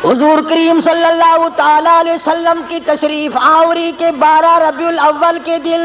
حضور کریم صلی اللہ تعالی علیہ وسلم کی تشریف آوری کے 12 ربیع الاول کے دن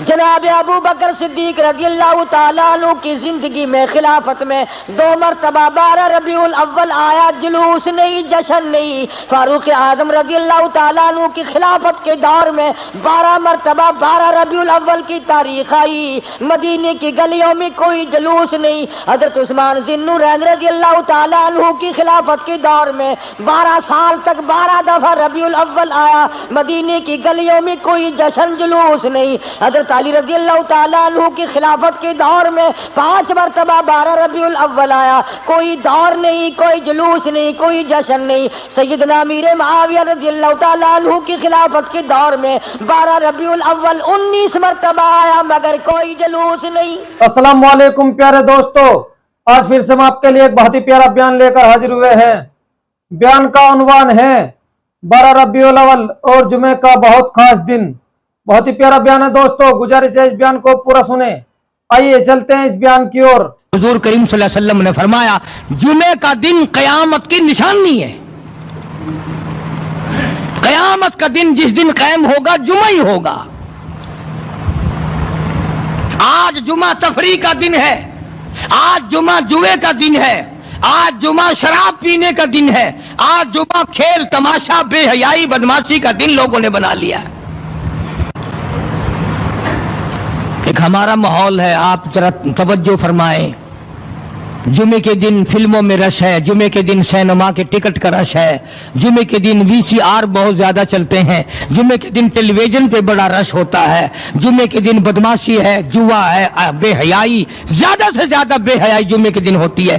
جناب ابو بکر صدیق رضی اللہ تعالیٰ عنہ کی زندگی میں خلافت میں 2 مرتبہ 12 ربیع الاول آیا، جلوس نہیں، جشن نہیں۔ فاروق اعظم رضی اللہ تعالیٰ عنہ کی خلافت کے دور میں 12 مرتبہ 12 ربیع الاول کی تاریخ آئی، مدینے کی گلیوں میں کوئی جلوس نہیں۔ حضرت عثمان ذی النورین رضی اللہ تعالیٰ عنہ کی خلافت کے دور میں 12 سال تک 12 دفعہ ربیع الاول آیا، مدینے کی گلیوں میں کوئی جشن جلوس نہیں۔ حضرت علی رضی اللہ تعالیٰ عنہ کی خلافت کے دور میں 5 مرتبہ 12 ربیع الاول آیا، کوئی دور نہیں، کوئی جلوس نہیں، کوئی جشن نہیں۔ سیدنا امیر معاویہ رضی اللہ تعالیٰ عنہ کی خلافت کے دور میں 12 ربیع الاول 19 مرتبہ آیا، مگر کوئی جلوس نہیں۔ السلام علیکم پیارے دوستو، آج پھر سے ہم آپ کے لیے ایک بہت ہی پیارا بیان لے کر حاضر ہوئے ہیں۔ بیان کا عنوان ہے 12 ربیع الاول اور جمعے کا بہت خاص دن۔ بہت ہی پیارا بیان ہے دوستو، گزارش ہے اس بیان کو پورا سنیں۔ آئیے چلتے ہیں اس بیان کی اور۔ حضور کریم صلی اللہ علیہ وسلم نے فرمایا جمعے کا دن قیامت کی نشانی ہے۔ قیامت کا دن جس دن قائم ہوگا جمعہ ہی ہوگا۔ آج جمعہ تفریح کا دن ہے، آج جمعہ جوئے کا دن ہے، آج جمعہ شراب پینے کا دن ہے، آج جمعہ کھیل تماشا بے حیائی بدماشی کا دن لوگوں نے بنا لیا ہے۔ ایک ہمارا ماحول ہے، آپ ذرا توجہ فرمائیں۔ جمعے کے دن فلموں میں رش ہے، جمعے کے دن سینما کے ٹکٹ کا رش ہے، جمعے کے دن VCR بہت زیادہ چلتے ہیں، جمعے کے دن ٹیلی ویژن پہ بڑا رش ہوتا ہے، جمعے کے دن بدماشی ہے، جوا ہے، بے حیائی، زیادہ سے زیادہ بے حیائی جمعے کے دن ہوتی ہے۔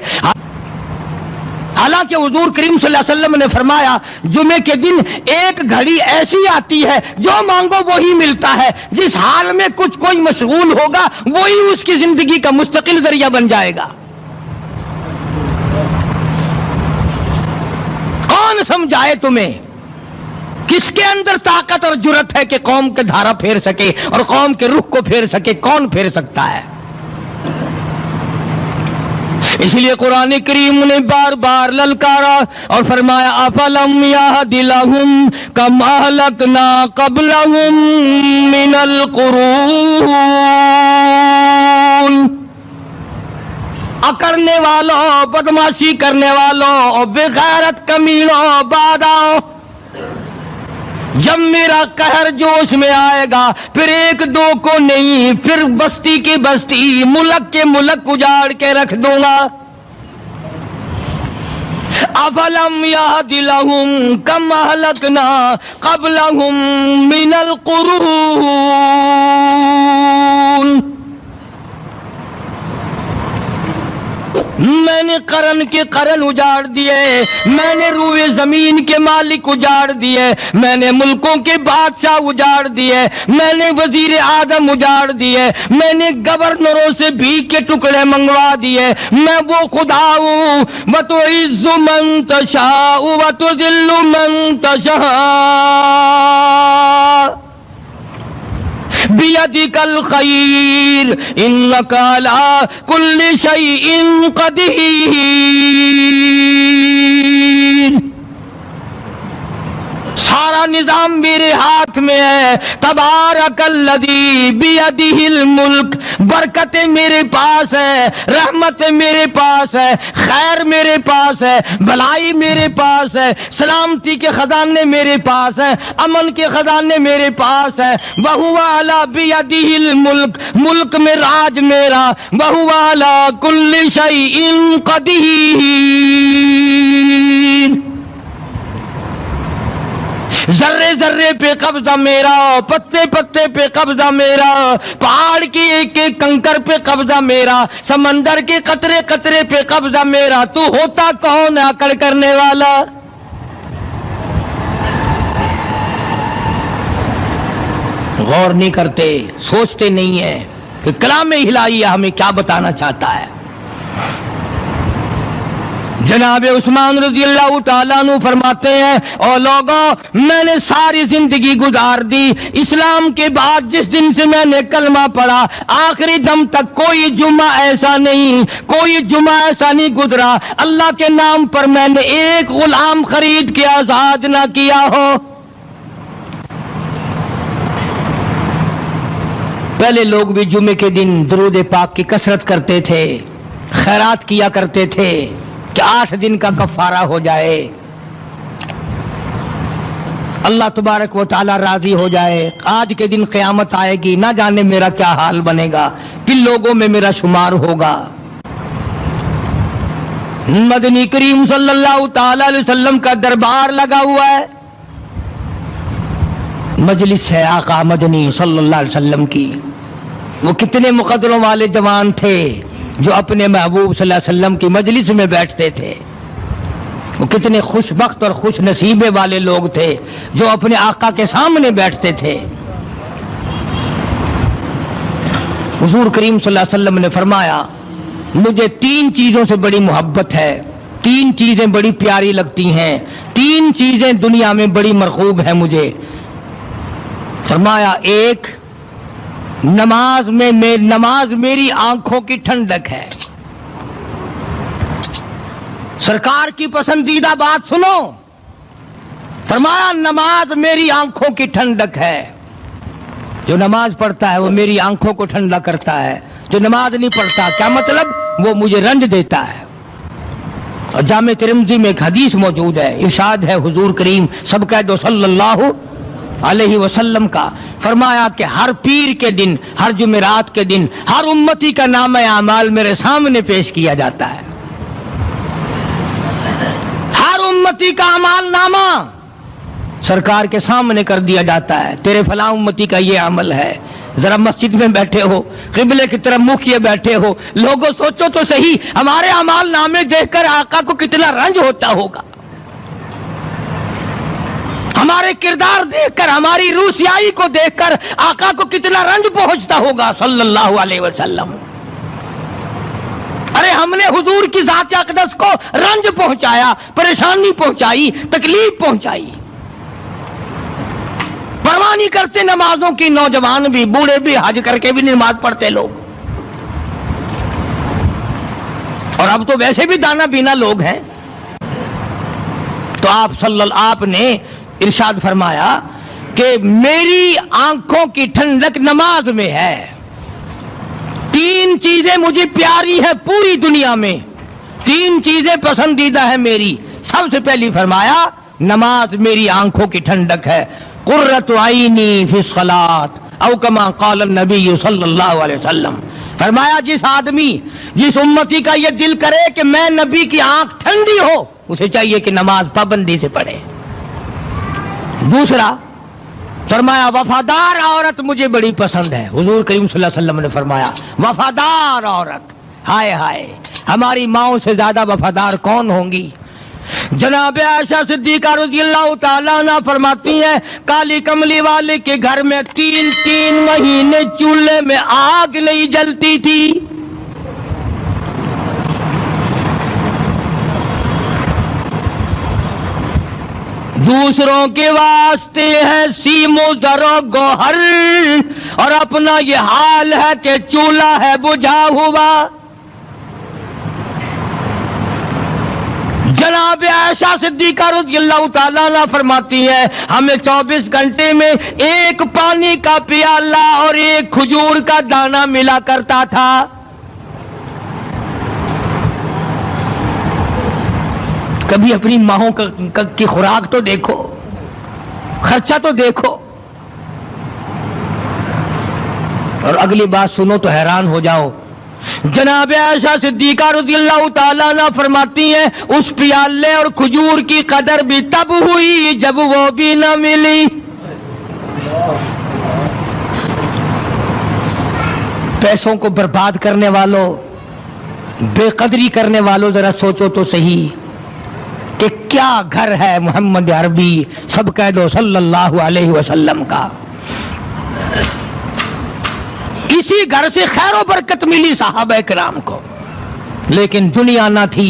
حالانکہ حضور کریم صلی اللہ علیہ وسلم نے فرمایا جمعے کے دن ایک گھڑی ایسی آتی ہے جو مانگو وہی ملتا ہے، جس حال میں کوئی مشغول ہوگا وہی اس کی زندگی کا مستقل ذریعہ بن جائے گا۔ کون سمجھائے تمہیں؟ کس کے اندر طاقت اور جرت ہے کہ قوم کے دھارا پھیر سکے اور قوم کے رخ کو پھیر سکے؟ کون پھیر سکتا ہے؟ اس لیے قرآن کریم نے بار بار للکارا اور فرمایا افلم یہد لہم کم اہلکنا قبلہم من القرون، اکڑنے والوں، بدماشی کرنے والوں، بے غیرت کمینوں، باداؤں، جب میرا قہر جوش میں آئے گا پھر 1 2 کو نہیں، پھر بستی کی بستی، ملک کے ملک اجاڑ کے رکھ دوں گا۔ افلم یہد لہم کم اہلکنا قبلہم من القرون، میں نے قرن کے قرن اجاڑ دیے، میں نے روئے زمین کے مالک اجاڑ دیے، میں نے ملکوں کے بادشاہ اجاڑ دیے، میں نے وزیر اعظم اجاڑ دیے، میں نے گورنروں سے بھیک کے ٹکڑے منگوا دیے۔ میں وہ خدا ہوں وَتُعِزُّ مَن تَشَاءُ وَتُذِلُّ مَن تَشَاءُ بِيَدِكَ الْخَيْرُ إِنَّكَ عَلَى كُلِّ شَيْءٍ قَدِيرٌ۔ سارا نظام میرے ہاتھ میں ہے۔ تبارک الذی بیدہ الملک، برکتیں میرے پاس ہے، رحمت میرے پاس ہے، خیر میرے پاس ہے، بھلائی میرے پاس ہے، سلامتی کے خزانے میرے پاس ہے، امن کے خزانے میرے پاس ہے۔ وہو علی بیدہ الملک، ملک میں راج میرا، وہو علی کل شیء قدیر۔ ذرے ذرے پہ قبضہ میرا، پتے پتے پہ قبضہ میرا، پہاڑ کی ایک ایک کنکر پہ قبضہ میرا، سمندر کے قطرے قطرے پہ قبضہ میرا۔ تو ہوتا کون ہے اکڑ کرنے والا؟ غور نہیں کرتے، سوچتے نہیں ہیں کہ کلام الہی ہمیں کیا بتانا چاہتا ہے۔ جناب عثمان رضی اللہ تعالیٰ عنہ فرماتے ہیں او لوگوں میں نے ساری زندگی گزار دی اسلام کے بعد جس دن سے میں نے کلمہ پڑھا آخری دم تک کوئی جمعہ ایسا نہیں گزرا اللہ کے نام پر میں نے ایک غلام خرید کے آزاد نہ کیا ہو۔ پہلے لوگ بھی جمعے کے دن درود پاک کی کثرت کرتے تھے، خیرات کیا کرتے تھے کہ 8 دن کا کفارہ ہو جائے، اللہ تبارک و تعالی راضی ہو جائے۔ آج کے دن قیامت آئے گی، نہ جانے میرا کیا حال بنے گا، کن لوگوں میں میرا شمار ہوگا۔ مدنی کریم صلی اللہ تعالی علیہ وسلم کا دربار لگا ہوا ہے، مجلس ہے آقا مدنی صلی اللہ علیہ وسلم کی۔ وہ کتنے مقدروں والے جوان تھے جو اپنے محبوب صلی اللہ علیہ وسلم کی مجلس میں بیٹھتے تھے، وہ کتنے خوش بخت اور خوش نصیبے والے لوگ تھے جو اپنے آقا کے سامنے بیٹھتے تھے۔ حضور کریم صلی اللہ علیہ وسلم نے فرمایا مجھے 3 چیزوں سے بڑی محبت ہے، 3 چیزیں بڑی پیاری لگتی ہیں، 3 چیزیں دنیا میں بڑی مرغوب ہیں مجھے۔ فرمایا ایک نماز میری آنکھوں کی ٹھنڈک ہے۔ سرکار کی پسندیدہ بات سنو، فرمایا نماز میری آنکھوں کی ٹھنڈک ہے، جو نماز پڑھتا ہے وہ میری آنکھوں کو ٹھنڈا کرتا ہے، جو نماز نہیں پڑھتا کیا مطلب، وہ مجھے رنج دیتا ہے۔ اور جامع ترمذی میں ایک حدیث موجود ہے، ارشاد ہے حضور کریم سب کہہ دو صلی اللہ علیہ وسلم کا، فرمایا کہ ہر پیر کے دن، ہر جمعرات کے دن ہر امتی کا نامہ اعمال میرے سامنے پیش کیا جاتا ہے، ہر امتی کا اعمال نامہ سرکار کے سامنے کر دیا جاتا ہے، تیرے فلاں امتی کا یہ عمل ہے۔ ذرا مسجد میں بیٹھے ہو، قبلے کی طرف منہ کیے بیٹھے ہو، لوگوں سوچو تو صحیح ہمارے اعمال نامے دیکھ کر آقا کو کتنا رنج ہوتا ہوگا، ہمارے کردار دیکھ کر، ہماری روسیائی کو دیکھ کر آقا کو کتنا رنج پہنچتا ہوگا صلی اللہ علیہ وسلم۔ ارے ہم نے حضور کی ذات اقدس کو رنج پہنچایا، پریشانی پہنچائی، تکلیف پہنچائی، پرواہ نہیں کرتے نمازوں کی، نوجوان بھی بوڑھے بھی حج کر کے بھی نماز پڑھتے لوگ، اور اب تو ویسے بھی دانا بینا لوگ ہیں۔ تو آپ نے ارشاد فرمایا کہ میری آنکھوں کی ٹھنڈک نماز میں ہے، 3 چیزیں مجھے پیاری ہے پوری دنیا میں، 3 چیزیں پسندیدہ ہے میری۔ سب سے پہلی فرمایا نماز میری آنکھوں کی ٹھنڈک ہے، قرۃ عینی فی الصلاۃ او کما قال النبی صلی اللہ علیہ وسلم۔ فرمایا جس امتی کا یہ دل کرے کہ میں نبی کی آنکھ ٹھنڈی ہو، اسے چاہیے کہ نماز پابندی سے پڑھے۔ دوسرا فرمایا وفادار عورت مجھے بڑی پسند ہے، حضور کریم صلی اللہ علیہ وسلم نے فرمایا وفادار عورت، ہائے ہائے ہماری ماؤں سے زیادہ وفادار کون ہوں گی۔ جناب عائشہ صدیقہ رضی اللہ تعالیٰ عنہ فرماتی ہیں کالی کملی والے کے گھر میں 3 مہینے چولہے میں آگ نہیں جلتی تھی۔ دوسروں کے واسطے ہے سیم و زر و گوہر، اور اپنا یہ حال ہے کہ چولہا ہے بجھا ہوا۔ جناب عائشہ صدیقہ رضی اللہ تعالیٰ عنہ فرماتی ہیں ہمیں 24 گھنٹے میں ایک پانی کا پیالہ اور ایک کھجور کا دانہ ملا کرتا تھا۔ کبھی اپنی ماہوں کی خوراک تو دیکھو، خرچہ تو دیکھو، اور اگلی بات سنو تو حیران ہو جاؤ۔ جناب عائشہ صدیقہ رضی اللہ تعالیٰ عنہ فرماتی ہیں اس پیالے اور کھجور کی قدر بھی تب ہوئی جب وہ بھی نہ ملی۔ پیسوں کو برباد کرنے والوں، بے قدری کرنے والوں، ذرا سوچو تو صحیح کہ کیا گھر ہے محمد عربی سب کہہ دو صلی اللہ علیہ وسلم کا۔ اسی گھر سے خیر و برکت ملی صحابہ کرام کو، لیکن دنیا نہ تھی،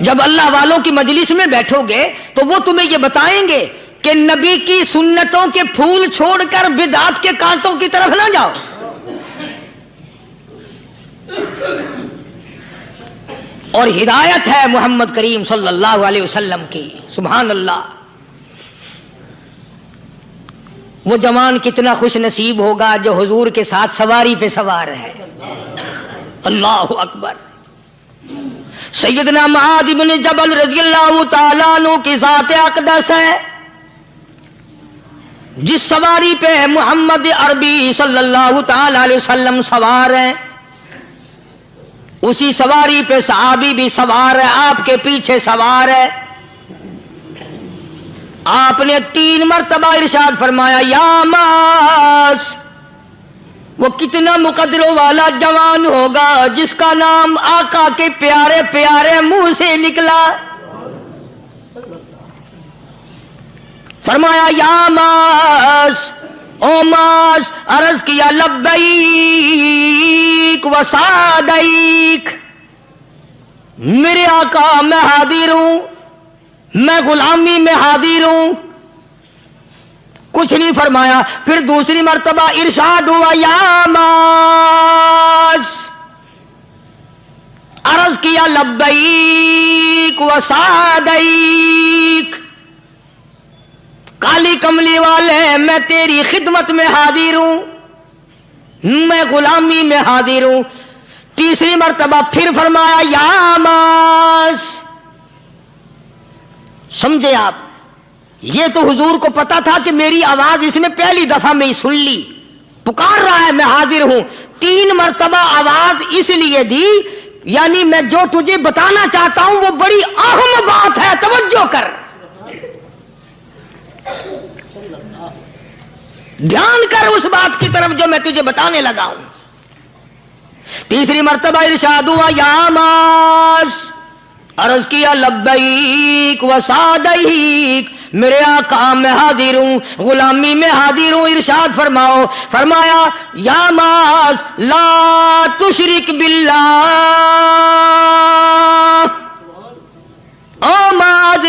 جب اللہ والوں کی مجلس میں بیٹھو گے تو وہ تمہیں یہ بتائیں گے کہ نبی کی سنتوں کے پھول چھوڑ کر بدعت کے کانٹوں کی طرف نہ جاؤ. اور ہدایت ہے محمد کریم صلی اللہ علیہ وسلم کی. سبحان اللہ. وہ جوان کتنا خوش نصیب ہوگا جو حضور کے ساتھ سواری پہ سوار ہے. اللہ اکبر. سیدنا معاذ بن جبل رضی اللہ تعالیٰ عنہ کی ذات اقدس ہے جس سواری پہ محمد عربی صلی اللہ تعالی علیہ وسلم سوار ہیں، اسی سواری پہ صحابی بھی سوار ہے، آپ کے پیچھے سوار ہے. آپ نے 3 مرتبہ ارشاد فرمایا یا معاذ. وہ کتنا مقدروں والا جوان ہوگا جس کا نام آقا کے پیارے پیارے منہ سے نکلا. فرمایا یا معاذ، او معاذ. عرض کیا لبیک و سعدیک. میرے آقا میں حاضر ہوں، میں غلامی میں حاضر ہوں. کچھ نہیں فرمایا. پھر دوسری مرتبہ ارشاد ہوا یا معاذ. عرض کیا لبیک و سعدیک. کالی کملی والے میں تیری خدمت میں حاضر ہوں، میں غلامی میں حاضر ہوں. تیسری مرتبہ پھر فرمایا یا معاذ. سمجھے آپ؟ یہ تو حضور کو پتا تھا کہ میری آواز اس نے پہلی دفعہ میں ہی سن لی، پکار رہا ہے میں حاضر ہوں. 3 مرتبہ آواز اس لیے دی یعنی میں جو تجھے بتانا چاہتا ہوں وہ بڑی اہم بات ہے، توجہ کر، دھیان کر اس بات کی طرف جو میں تجھے بتانے لگا ہوں. تیسری مرتبہ ارشاد ہوا یا معاذ. عرض کیا لبیک و سعدیک. میرے آقا میں حاضر ہوں، غلامی میں حاضر ہوں. ارشاد فرماؤ. فرمایا یا معاذ لا تشرک باللہ. او معاذ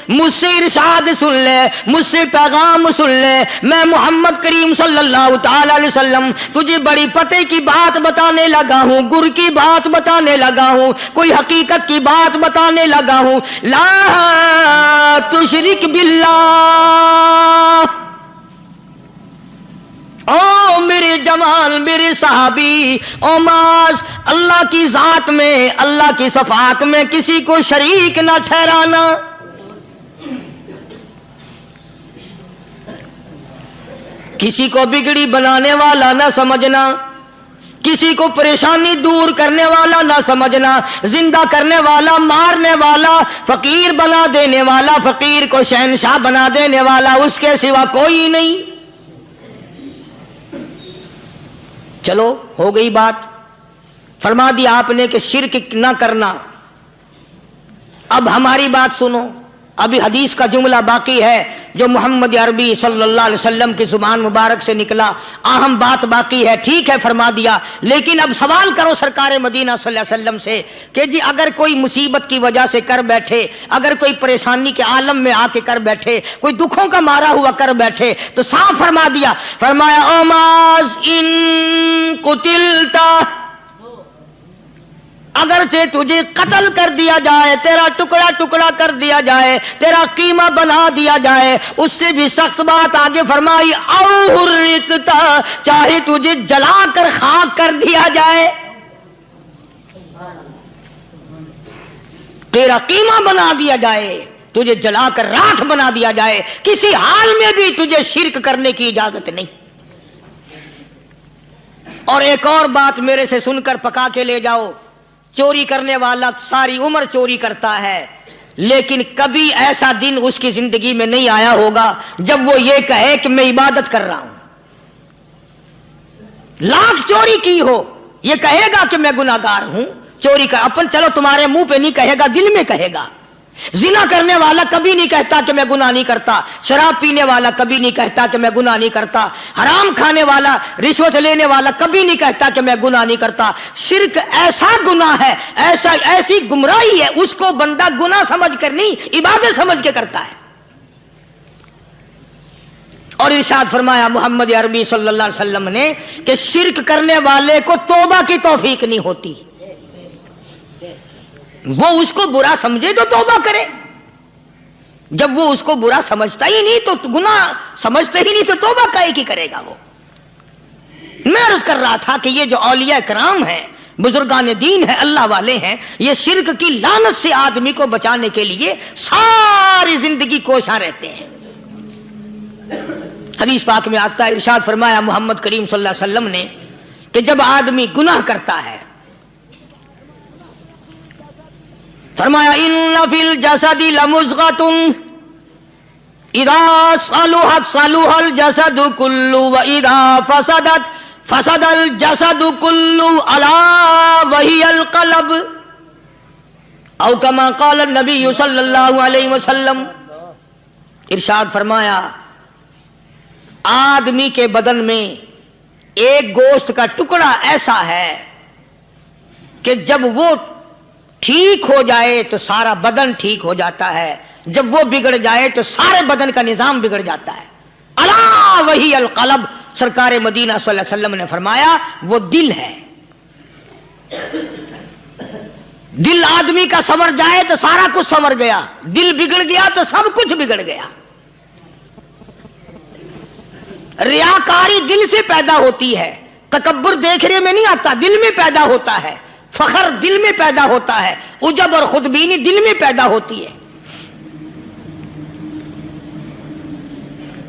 مجھ سے ارشاد سن لے، مجھ سے پیغام سن لے. میں محمد کریم صلی اللہ تعالی علیہ وسلم تجھے بڑی پتے کی بات بتانے لگا ہوں، گر کی بات بتانے لگا ہوں، کوئی حقیقت کی بات بتانے لگا ہوں. لا تشرک باللہ. او میرے جمال، میرے صحابی، او معاذ، اللہ کی ذات میں، اللہ کی صفات میں کسی کو شریک نہ ٹھہرانا. کسی کو بگڑی بنانے والا نہ سمجھنا، کسی کو پریشانی دور کرنے والا نہ سمجھنا، زندہ کرنے والا، مارنے والا، فقیر بنا دینے والا، فقیر کو شہنشاہ بنا دینے والا اس کے سوا کوئی نہیں. چلو ہو گئی بات، فرما دیا آپ نے کہ شرک نہ کرنا. اب ہماری بات سنو، ابھی حدیث کا جملہ باقی ہے جو محمد عربی صلی اللہ علیہ وسلم کی زبان مبارک سے نکلا. اہم بات باقی ہے، ٹھیک ہے فرما دیا، لیکن اب سوال کرو سرکار مدینہ صلی اللہ علیہ وسلم سے کہ جی اگر کوئی مصیبت کی وجہ سے کر بیٹھے، اگر کوئی پریشانی کے عالم میں آ کے کر بیٹھے، کوئی دکھوں کا مارا ہوا کر بیٹھے تو صاف فرما دیا. فرمایا او معاذ ان قتلتا، اگرچہ تجھے قتل کر دیا جائے، تیرا ٹکڑا ٹکڑا کر دیا جائے، تیرا قیمہ بنا دیا جائے، اس سے بھی سخت بات آگے فرمائی او حرقتا، چاہے تجھے جلا کر خاک کر دیا جائے، تیرا قیمہ بنا دیا جائے، تجھے جلا کر راکھ بنا دیا جائے، کسی حال میں بھی تجھے شرک کرنے کی اجازت نہیں. اور ایک اور بات میرے سے سن کر پکا کے لے جاؤ. چوری کرنے والا ساری عمر چوری کرتا ہے، لیکن کبھی ایسا دن اس کی زندگی میں نہیں آیا ہوگا جب وہ یہ کہے کہ میں عبادت کر رہا ہوں. لاکھ چوری کی ہو یہ کہے گا کہ میں گناہگار ہوں، چوری کر. اپن چلو تمہارے منہ پہ نہیں کہے گا، دل میں کہے گا. زنا کرنے والا کبھی نہیں کہتا کہ میں گناہ نہیں کرتا، شراب پینے والا کبھی نہیں کہتا کہ میں گناہ نہیں کرتا، حرام کھانے والا، رشوت لینے والا کبھی نہیں کہتا کہ میں گناہ نہیں کرتا۔ شرک ایسا گناہ ہے، ایسی گمراہی ہے، اس کو بندہ گناہ سمجھ کر نہیں، عبادت سمجھ کے کرتا ہے۔ اور ارشاد فرمایا محمد عربی صلی اللہ علیہ وسلم نے کہ شرک کرنے والے کو توبہ کی توفیق نہیں ہوتی، وہ اس کو برا سمجھے تو توبہ کرے، جب وہ اس کو برا سمجھتا ہی نہیں تو گناہ سمجھتے ہی نہیں تو توبہ کائے کی کرے گا وہ۔ میں عرض کر رہا تھا کہ یہ جو اولیاء کرام ہیں، بزرگان دین ہیں، اللہ والے ہیں، یہ شرک کی لعنت سے آدمی کو بچانے کے لیے ساری زندگی کوشاں رہتے ہیں۔ حدیث پاک میں آتا ہے، ارشاد فرمایا محمد کریم صلی اللہ علیہ وسلم نے کہ جب آدمی گناہ کرتا ہے، فرمایا ان فی الجسد لمضغۃ اذا صلحت صلح الجسد كله واذا فسدت فسد الجسد كله الا وهي القلب، او كما قال النبي صلی اللہ علیہ وسلم۔ ارشاد فرمایا آدمی کے بدن میں ایک گوشت کا ٹکڑا ایسا ہے کہ جب وہ ٹھیک ہو جائے تو سارا بدن ٹھیک ہو جاتا ہے، جب وہ بگڑ جائے تو سارے بدن کا نظام بگڑ جاتا ہے۔ الا وہی القلب، سرکار مدینہ صلی اللہ علیہ وسلم نے فرمایا وہ دل ہے۔ دل آدمی کا سنور جائے تو سارا کچھ سنور گیا، دل بگڑ گیا تو سب کچھ بگڑ گیا۔ ریاکاری دل سے پیدا ہوتی ہے، تکبر دیکھنے میں نہیں آتا، دل میں پیدا ہوتا ہے، فخر دل میں پیدا ہوتا ہے، عجب اور خودبینی دل میں پیدا ہوتی ہے۔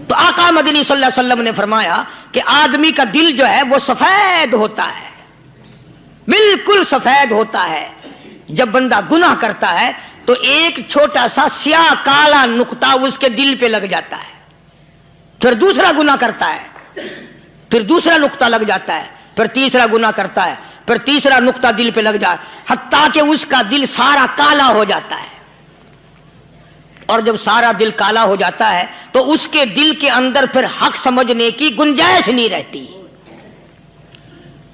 تو آقا مدنی صلی اللہ علیہ وسلم نے فرمایا کہ آدمی کا دل جو ہے وہ سفید ہوتا ہے، بالکل سفید ہوتا ہے۔ جب بندہ گناہ کرتا ہے تو ایک چھوٹا سا سیاہ کالا نقطہ اس کے دل پہ لگ جاتا ہے، پھر دوسرا گناہ کرتا ہے، پھر دوسرا نقطہ لگ جاتا ہے، پھر تیسرا گناہ کرتا ہے، پھر تیسرا نقطہ دل پہ لگ جائے، حتیٰ کہ اس کا دل سارا کالا ہو جاتا ہے۔ اور جب سارا دل کالا ہو جاتا ہے تو اس کے دل کے اندر پھر حق سمجھنے کی گنجائش نہیں رہتی،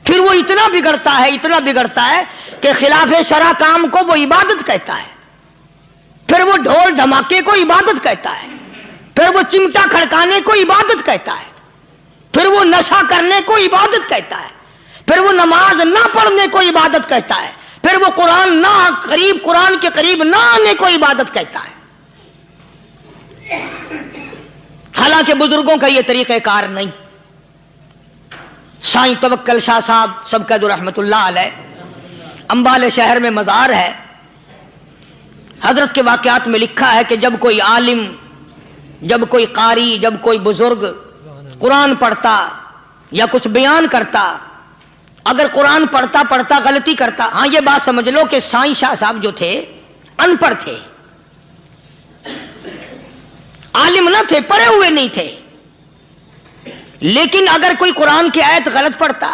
پھر وہ اتنا بگڑتا ہے کہ خلاف شرع کام کو وہ عبادت کہتا ہے، پھر وہ ڈھول دھماکے کو عبادت کہتا ہے، پھر وہ چمٹا کھڑکانے کو عبادت کہتا ہے، پھر وہ نشہ کرنے کو عبادت کہتا ہے، پھر وہ نماز نہ پڑھنے کو عبادت کہتا ہے، پھر وہ قرآن کے قریب نہ آنے کو عبادت کہتا ہے۔ حالانکہ بزرگوں کا یہ طریقہ کار نہیں۔ سائیں توکل شاہ صاحب سبقت رحمت اللہ علیہ، امبالے شہر میں مزار ہے، حضرت کے واقعات میں لکھا ہے کہ جب کوئی عالم، جب کوئی قاری، جب کوئی بزرگ قرآن پڑھتا یا کچھ بیان کرتا، اگر قرآن پڑھتا غلطی کرتا، ہاں یہ بات سمجھ لو کہ سائیں شاہ صاحب جو تھے ان پڑھ تھے، عالم نہ تھے، پڑھے ہوئے نہیں تھے، لیکن اگر کوئی قرآن کی آیت غلط پڑھتا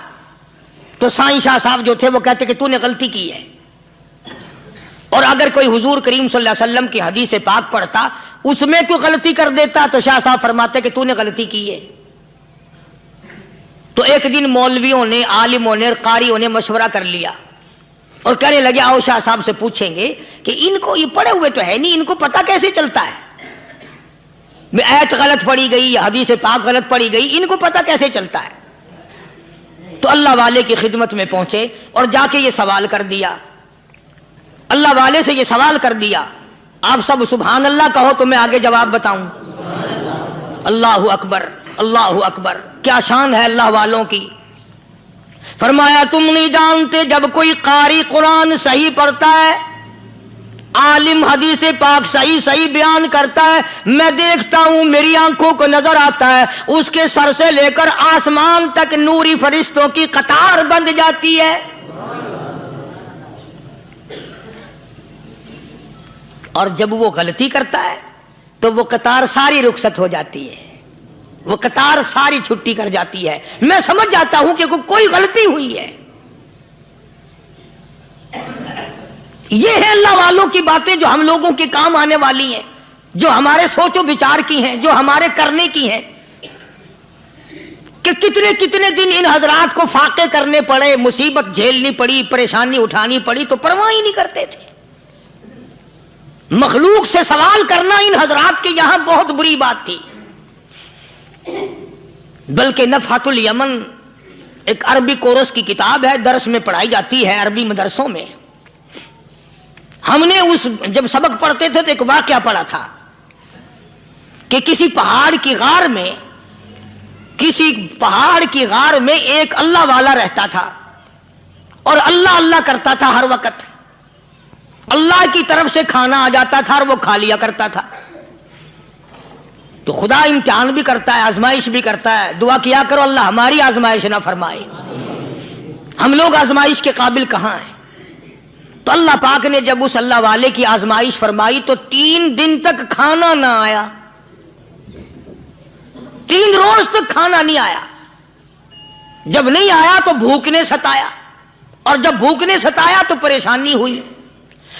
تو سائیں شاہ صاحب جو تھے وہ کہتے کہ تو نے غلطی کی ہے۔ اور اگر کوئی حضور کریم صلی اللہ علیہ وسلم کی حدیث پاک پڑھتا، اس میں کوئی غلطی کر دیتا تو شاہ صاحب فرماتے کہ تو نے غلطی کی ہے۔ تو ایک دن مولویوں نے، عالموں نے، قاریوں نے مشورہ کر لیا اور کہنے لگے آؤ شاہ صاحب سے پوچھیں گے کہ ان کو، یہ پڑھے ہوئے تو ہے نہیں، ان کو پتہ کیسے چلتا ہے، آیت غلط پڑھی گئی یا حدیث پاک غلط پڑھی گئی، ان کو پتہ کیسے چلتا ہے؟ تو اللہ والے کی خدمت میں پہنچے اور جا کے یہ سوال کر دیا، اللہ والے سے یہ سوال کر دیا۔ آپ سب سبحان اللہ کہو تو میں آگے جواب بتاؤں۔ اللہ اکبر، اللہ اکبر، کیا شان ہے اللہ والوں کی۔ فرمایا تم نہیں جانتے جب کوئی قاری قرآن صحیح پڑھتا ہے، عالم حدیث پاک صحیح بیان کرتا ہے، میں دیکھتا ہوں، میری آنکھوں کو نظر آتا ہے، اس کے سر سے لے کر آسمان تک نوری فرشتوں کی قطار بند جاتی ہے۔ اور جب وہ غلطی کرتا ہے تو وہ قطار ساری رخصت ہو جاتی ہے، وہ قطار ساری چھٹی کر جاتی ہے، میں سمجھ جاتا ہوں کہ کوئی غلطی ہوئی ہے۔ یہ ہے اللہ والوں کی باتیں جو ہم لوگوں کے کام آنے والی ہیں، جو ہمارے سوچ و بچار کی ہیں، جو ہمارے کرنے کی ہیں، کہ کتنے کتنے دن ان حضرات کو فاقے کرنے پڑے، مصیبت جھیلنی پڑی، پریشانی اٹھانی پڑی، تو پرواہ ہی نہیں کرتے تھے۔ مخلوق سے سوال کرنا ان حضرات کے یہاں بہت بری بات تھی۔ بلکہ نفحۃ الیمن ایک عربی کورس کی کتاب ہے، درس میں پڑھائی جاتی ہے عربی مدرسوں میں۔ ہم نے جب سبق پڑھتے تھے تو ایک واقعہ پڑھا تھا کہ کسی پہاڑ کی غار میں ایک اللہ والا رہتا تھا اور اللہ اللہ کرتا تھا ہر وقت۔ اللہ کی طرف سے کھانا آ جاتا تھا اور وہ کھا لیا کرتا تھا۔ تو خدا امتحان بھی کرتا ہے، آزمائش بھی کرتا ہے۔ دعا کیا کرو اللہ ہماری آزمائش نہ فرمائے۔ ہم لوگ آزمائش کے قابل کہاں ہیں؟ تو اللہ پاک نے جب اس اللہ والے کی آزمائش فرمائی تو 3 دن تک کھانا نہ آیا، 3 روز تک کھانا نہیں آیا۔ جب نہیں آیا تو بھوک نے ستایا، اور جب بھوک نے ستایا تو پریشانی ہوئی،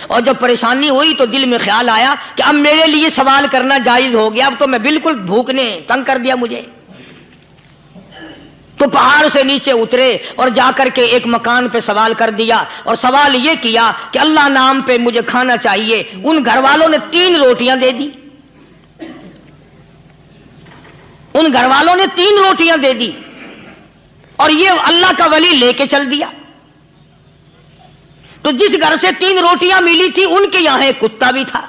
اور جب پریشانی ہوئی تو دل میں خیال آیا کہ اب میرے لیے سوال کرنا جائز ہو گیا، اب تو میں بالکل بھوک نے تنگ کر دیا مجھے۔ تو پہاڑ سے نیچے اترے اور جا کر کے ایک مکان پہ سوال کر دیا، اور سوال یہ کیا کہ اللہ نام پہ مجھے کھانا چاہیے۔ ان گھر والوں نے 3 روٹیاں دے دی، ان گھر والوں نے 3 روٹیاں دے دی، اور یہ اللہ کا ولی لے کے چل دیا۔ تو جس گھر سے 3 روٹیاں ملی تھی ان کے یہاں ایک کتا بھی تھا،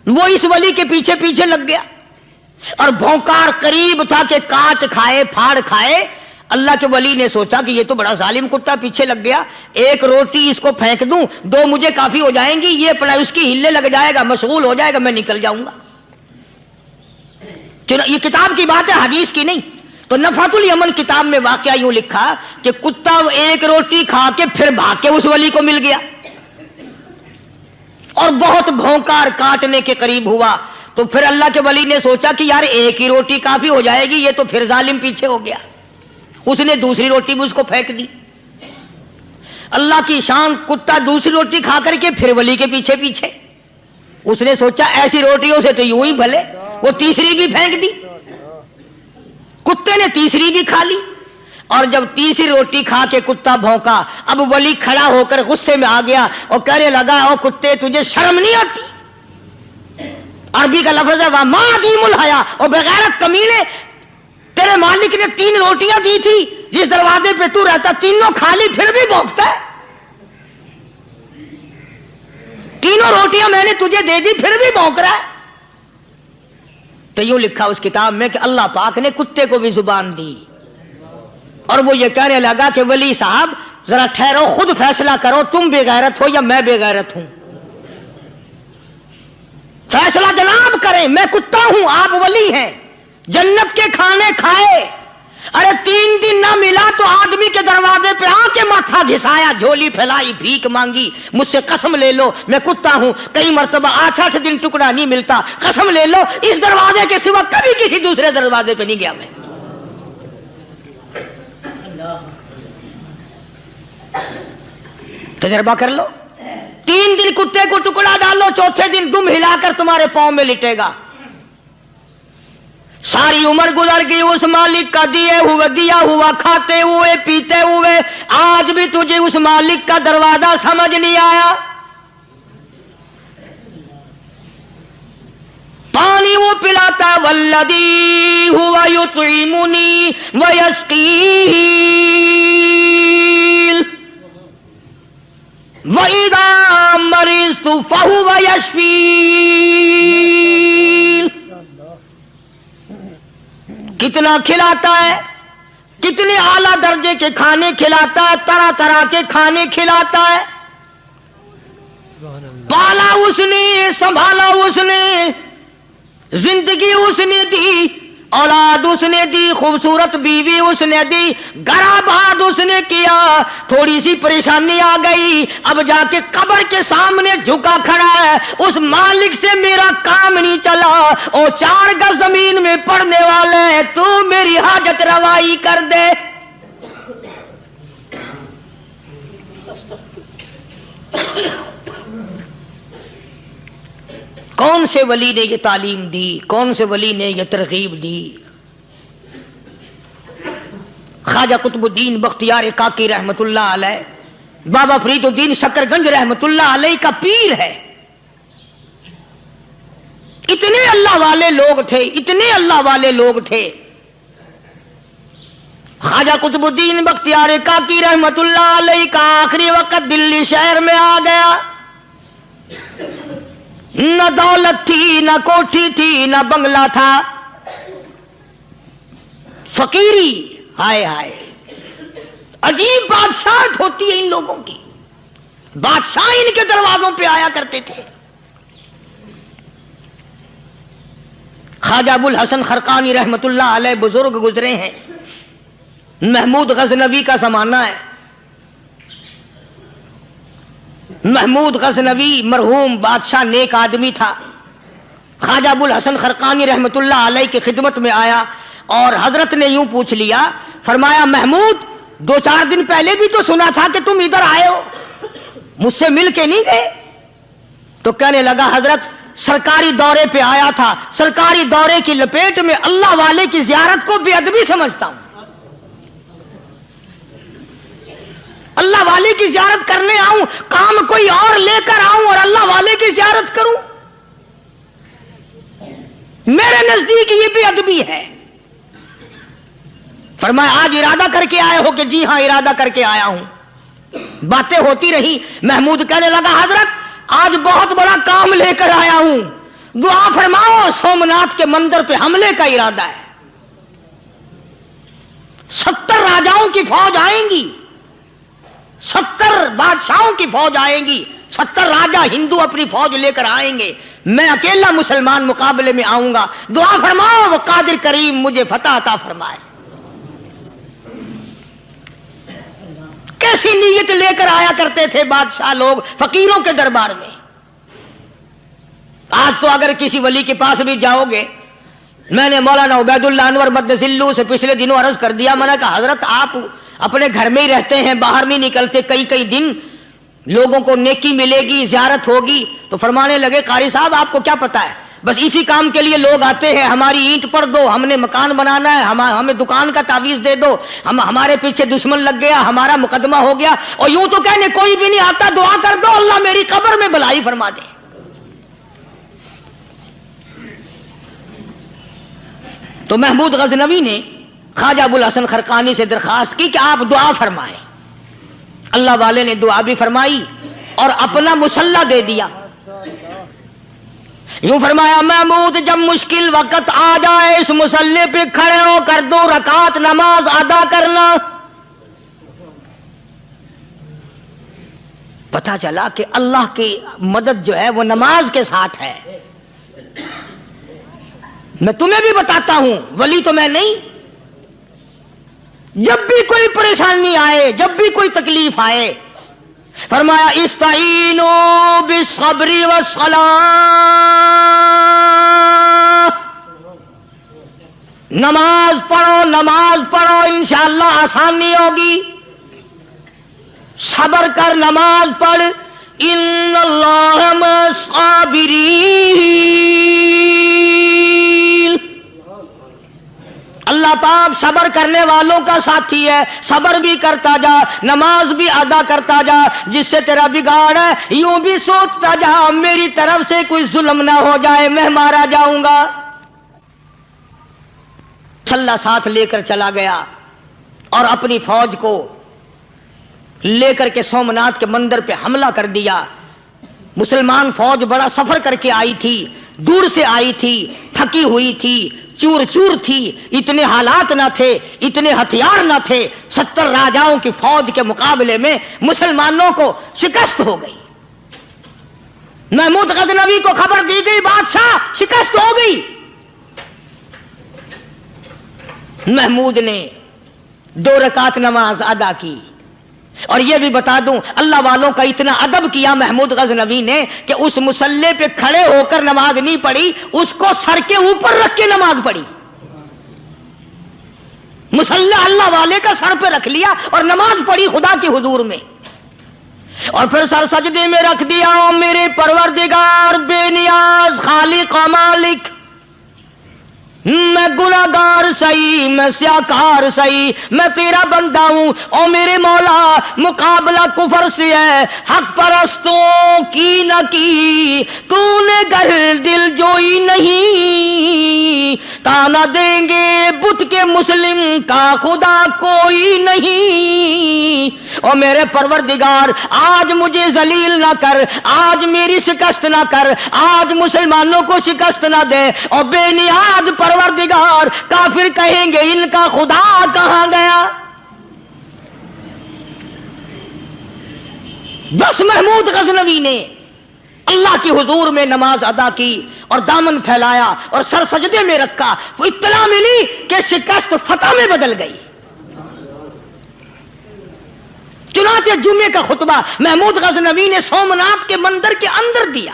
وہ اس ولی کے پیچھے پیچھے لگ گیا اور بھونکار قریب تھا کہ کاٹ کھائے پھاڑ کھائے۔ اللہ کے ولی نے سوچا کہ یہ تو بڑا ظالم کتا پیچھے لگ گیا، 1 روٹی اس کو پھینک دوں، 2 مجھے کافی ہو جائیں گی، یہ پڑا اس کی ہلے لگ جائے گا، مشغول ہو جائے گا، میں نکل جاؤں گا۔ یہ کتاب کی بات ہے، حدیث کی نہیں۔ تو نفحۃ الیمن کتاب میں واقعہ یوں لکھا کہ کتا 1 روٹی کھا کے پھر بھاگ کے اس ولی کو مل گیا اور بہت بھونکار کاٹنے کے قریب ہوا۔ تو پھر اللہ کے ولی نے سوچا کہ یار 1 ہی روٹی کافی ہو جائے گی، یہ تو پھر ظالم پیچھے ہو گیا۔ اس نے دوسری روٹی بھی اس کو پھینک دی۔ اللہ کی شان، کتا دوسری روٹی کھا کر کے پھر ولی کے پیچھے پیچھے۔ اس نے سوچا ایسی روٹیوں سے تو یوں ہی بھلے، وہ تیسری بھی پھینک دی۔ کتے نے تیسری بھی کھا لی، اور جب تیسری روٹی کھا کے کتا بھونکا، اب ولی کھڑا ہو کر غصے میں آ گیا اور کہنے لگا او کتے تجھے شرم نہیں آتی؟ عربی کا لفظ ہے وَمَا عَدِيمُ الْحَيَا، اور بغیرت کمینے، تیرے مالک نے 3 روٹیاں دی تھی، جس دروازے پہ تو رہتا تینوں کھا لی، پھر بھی بھونکتا ہے۔ 3 روٹیاں میں نے تجھے دے دی، پھر بھی بھونک رہا ہے۔ تو یوں لکھا اس کتاب میں کہ اللہ پاک نے کتے کو بھی زبان دی، اور وہ یہ کہنے لگا کہ ولی صاحب ذرا ٹھہرو، خود فیصلہ کرو، تم بے غیرت ہو یا میں بے غیرت ہوں؟ فیصلہ جناب کریں، میں کتا ہوں، آپ ولی ہیں، جنت کے کھانے کھائے، ارے 3 دن نہ ملا تو آدمی کے دروازے پہ آ کے ماتھا گھسایا، جھولی پھیلائی، بھیک مانگی، مجھ سے قسم لے لو میں کتا ہوں، کئی مرتبہ 8 دن ٹکڑا نہیں ملتا، قسم لے لو اس دروازے کے سوا کبھی کسی دوسرے دروازے پہ نہیں گیا میں۔ تجربہ کر لو، 3 دن کتے کو ٹکڑا ڈالو، چوتھے دن دم ہلا کر تمہارے پاؤں میں لٹے گا۔ ساری عمر گزر گئی اس مالک کا دیا ہوا کھاتے ہوئے پیتے ہوئے، آج بھی تجھے اس مالک کا دروازہ سمجھ نہیں آیا۔ پانی وہ پلاتا والذی ہوا یطعمنی ویسقین وَإِذَا مَرِضْتُ فَهُوَ يَشْفِينِ۔ کتنا کھلاتا ہے، کتنے اعلیٰ درجے کے کھانے کھلاتا ہے، طرح طرح کے کھانے کھلاتا ہے۔ پالا اس نے، سنبھالا اس نے، زندگی اس نے دی، اولاد اس نے دی، خوبصورت بیوی اس نے دی، گھر آباد اس نے کیا، تھوڑی سی پریشانی آ گئی، اب جا کے قبر کے سامنے جھکا کھڑا ہے، اس مالک سے میرا کام نہیں چلا، او 4 گز زمین میں پڑنے والے، تو میری حاجت روائی کر دے۔ کون سے ولی نے یہ تعلیم دی، کون سے ولی نے یہ ترغیب دی؟ خواجہ قطب الدین بختیار کاکی رحمت اللہ علیہ، بابا فرید الدین شکر گنج رحمت اللہ علیہ کا پیر ہے۔ اتنے اللہ والے لوگ تھے، اتنے اللہ والے لوگ تھے۔ خواجہ قطب الدین بختیار کاکی رحمت اللہ علیہ کا آخری وقت دلی شہر میں آ گیا۔ نہ دولت تھی، نہ کوٹھی تھی، نہ بنگلہ تھا، فقیری۔ ہائے ہائے، عجیب بادشاہت ہوتی ہے ان لوگوں کی، بادشاہ ان کے دروازوں پہ آیا کرتے تھے۔ خواجہ ابو الحسن خرقانی رحمت اللہ علیہ بزرگ گزرے ہیں، محمود غزنوی کا زمانہ ہے۔ محمود غزنوی مرحوم بادشاہ نیک آدمی تھا۔ خواجہ ابو الحسن خرقانی رحمت اللہ علیہ کی خدمت میں آیا اور حضرت نے یوں پوچھ لیا، فرمایا محمود 2-4 دن پہلے بھی تو سنا تھا کہ تم ادھر آئے ہو، مجھ سے مل کے نہیں گئے؟ تو کہنے لگا حضرت سرکاری دورے پہ آیا تھا، سرکاری دورے کی لپیٹ میں اللہ والے کی زیارت کو بے ادبی سمجھتا ہوں، اللہ والے کی زیارت کرنے آؤں، کام کوئی اور لے کر آؤں اور اللہ والے کی زیارت کروں؟ میرے نزدیک یہ بے ادبی ہے۔ فرمایا آج ارادہ کر کے آئے ہو؟ کہ جی ہاں ارادہ کر کے آیا ہوں۔ باتیں ہوتی رہی، محمود کہنے لگا حضرت آج بہت بڑا کام لے کر آیا ہوں، دعا فرماؤ، سومناتھ کے مندر پہ حملے کا ارادہ ہے، 70 راجاؤں کی فوج آئیں گی، 70 بادشاہوں کی فوج آئیں گی، 70 راجا ہندو اپنی فوج لے کر آئیں گے، میں اکیلا مسلمان مقابلے میں آؤں گا، دعا فرماؤ وہ قادر کریم مجھے فتح عطا فرمائے۔ کیسی نیت لے کر آیا کرتے تھے بادشاہ لوگ فقیروں کے دربار میں۔ آج تو اگر کسی ولی کے پاس بھی جاؤ گے، میں نے مولانا عبید اللہ انور مدذلو سے پچھلے دنوں عرض کر دیا، میں نے کہا حضرت آپ اپنے گھر میں ہی رہتے ہیں، باہر نہیں نکلتے، کئی دن لوگوں کو نیکی ملے گی، زیارت ہوگی، تو فرمانے لگے قاری صاحب آپ کو کیا پتا ہے، بس اسی کام کے لیے لوگ آتے ہیں، ہماری اینٹ پڑ دو، ہم نے مکان بنانا ہے، ہمیں دکان کا تعویذ دے دو، ہمارے پیچھے دشمن لگ گیا، ہمارا مقدمہ ہو گیا، اور یوں تو کہنے کوئی بھی نہیں آتا، دعا کر دو اللہ میری قبر میں بھلائی فرما دے۔ تو محمود غزنوی نے خواجہ ابو الحسن خرقانی سے درخواست کی کہ آپ دعا فرمائیں۔ اللہ والے نے دعا بھی فرمائی اور اپنا مسلح دے دیا۔ یوں فرمایا محمود جب مشکل وقت آ جائے اس مسلح پہ کھڑے ہو کر 2 رکعت نماز ادا کرنا۔ پتہ چلا کہ اللہ کی مدد جو ہے وہ نماز کے ساتھ ہے۔ میں تمہیں بھی بتاتا ہوں، ولی تو میں نہیں، جب بھی کوئی پریشانی آئے، جب بھی کوئی تکلیف آئے، فرمایا استعینوا بالصبر والصلاۃ، نماز پڑھو انشاءاللہ آسانی ہوگی، صبر کر، نماز پڑھ، ان اللہ مع الصابرین، اللہ پاک صبر کرنے والوں کا ساتھی ہے، صبر بھی کرتا جا، نماز بھی ادا کرتا جا، جس سے تیرا بگاڑ ہے یوں بھی سوچتا جا میری طرف سے کوئی ظلم نہ ہو جائے، میں مارا جاؤں گا۔ مسلح ساتھ لے کر چلا گیا اور اپنی فوج کو لے کر کے سومناتھ کے مندر پہ حملہ کر دیا۔ مسلمان فوج بڑا سفر کر کے آئی تھی، دور سے آئی تھی، تھکی ہوئی تھی، چور چور تھی، اتنے حالات نہ تھے، اتنے ہتھیار نہ تھے، 70 راجاؤں کی فوج کے مقابلے میں مسلمانوں کو شکست ہو گئی۔ محمود غزنوی کو خبر دی گئی بادشاہ شکست ہو گئی۔ محمود نے 2 رکعت نماز ادا کی، اور یہ بھی بتا دوں اللہ والوں کا اتنا ادب کیا محمود غزنوی نے کہ اس مسلح پہ کھڑے ہو کر نماز نہیں پڑھی، اس کو سر کے اوپر رکھ کے نماز پڑھی۔ مسلح اللہ والے کا سر پہ رکھ لیا اور نماز پڑھی خدا کے حضور میں، اور پھر سر سجدے میں رکھ دیا، میرے پروردگار بے نیاز میں گناہگار سہی، میں سیاکار سہی، میں تیرا بندہ ہوں۔ او میرے مولا مقابلہ کفر سے ہے، حق پرستوں کی نہ کی تو نے گر دل جوئی نہیں، تانا دیں گے بت کے مسلم کا خدا کوئی نہیں۔ او میرے پروردگار آج مجھے ذلیل نہ کر، آج میری شکست نہ کر، آج مسلمانوں کو شکست نہ دے۔ اور بے نیاز پروردگار کافر کہیں گے ان کا خدا کہاں گیا؟ بس محمود غزنوی نے اللہ کے حضور میں نماز ادا کی اور دامن پھیلایا اور سر سجدے میں رکھا، وہ اطلاع ملی کہ شکست فتح میں بدل گئی۔ چنانچہ جمعے کا خطبہ محمود غزنوی نے سومنات کے مندر کے اندر دیا۔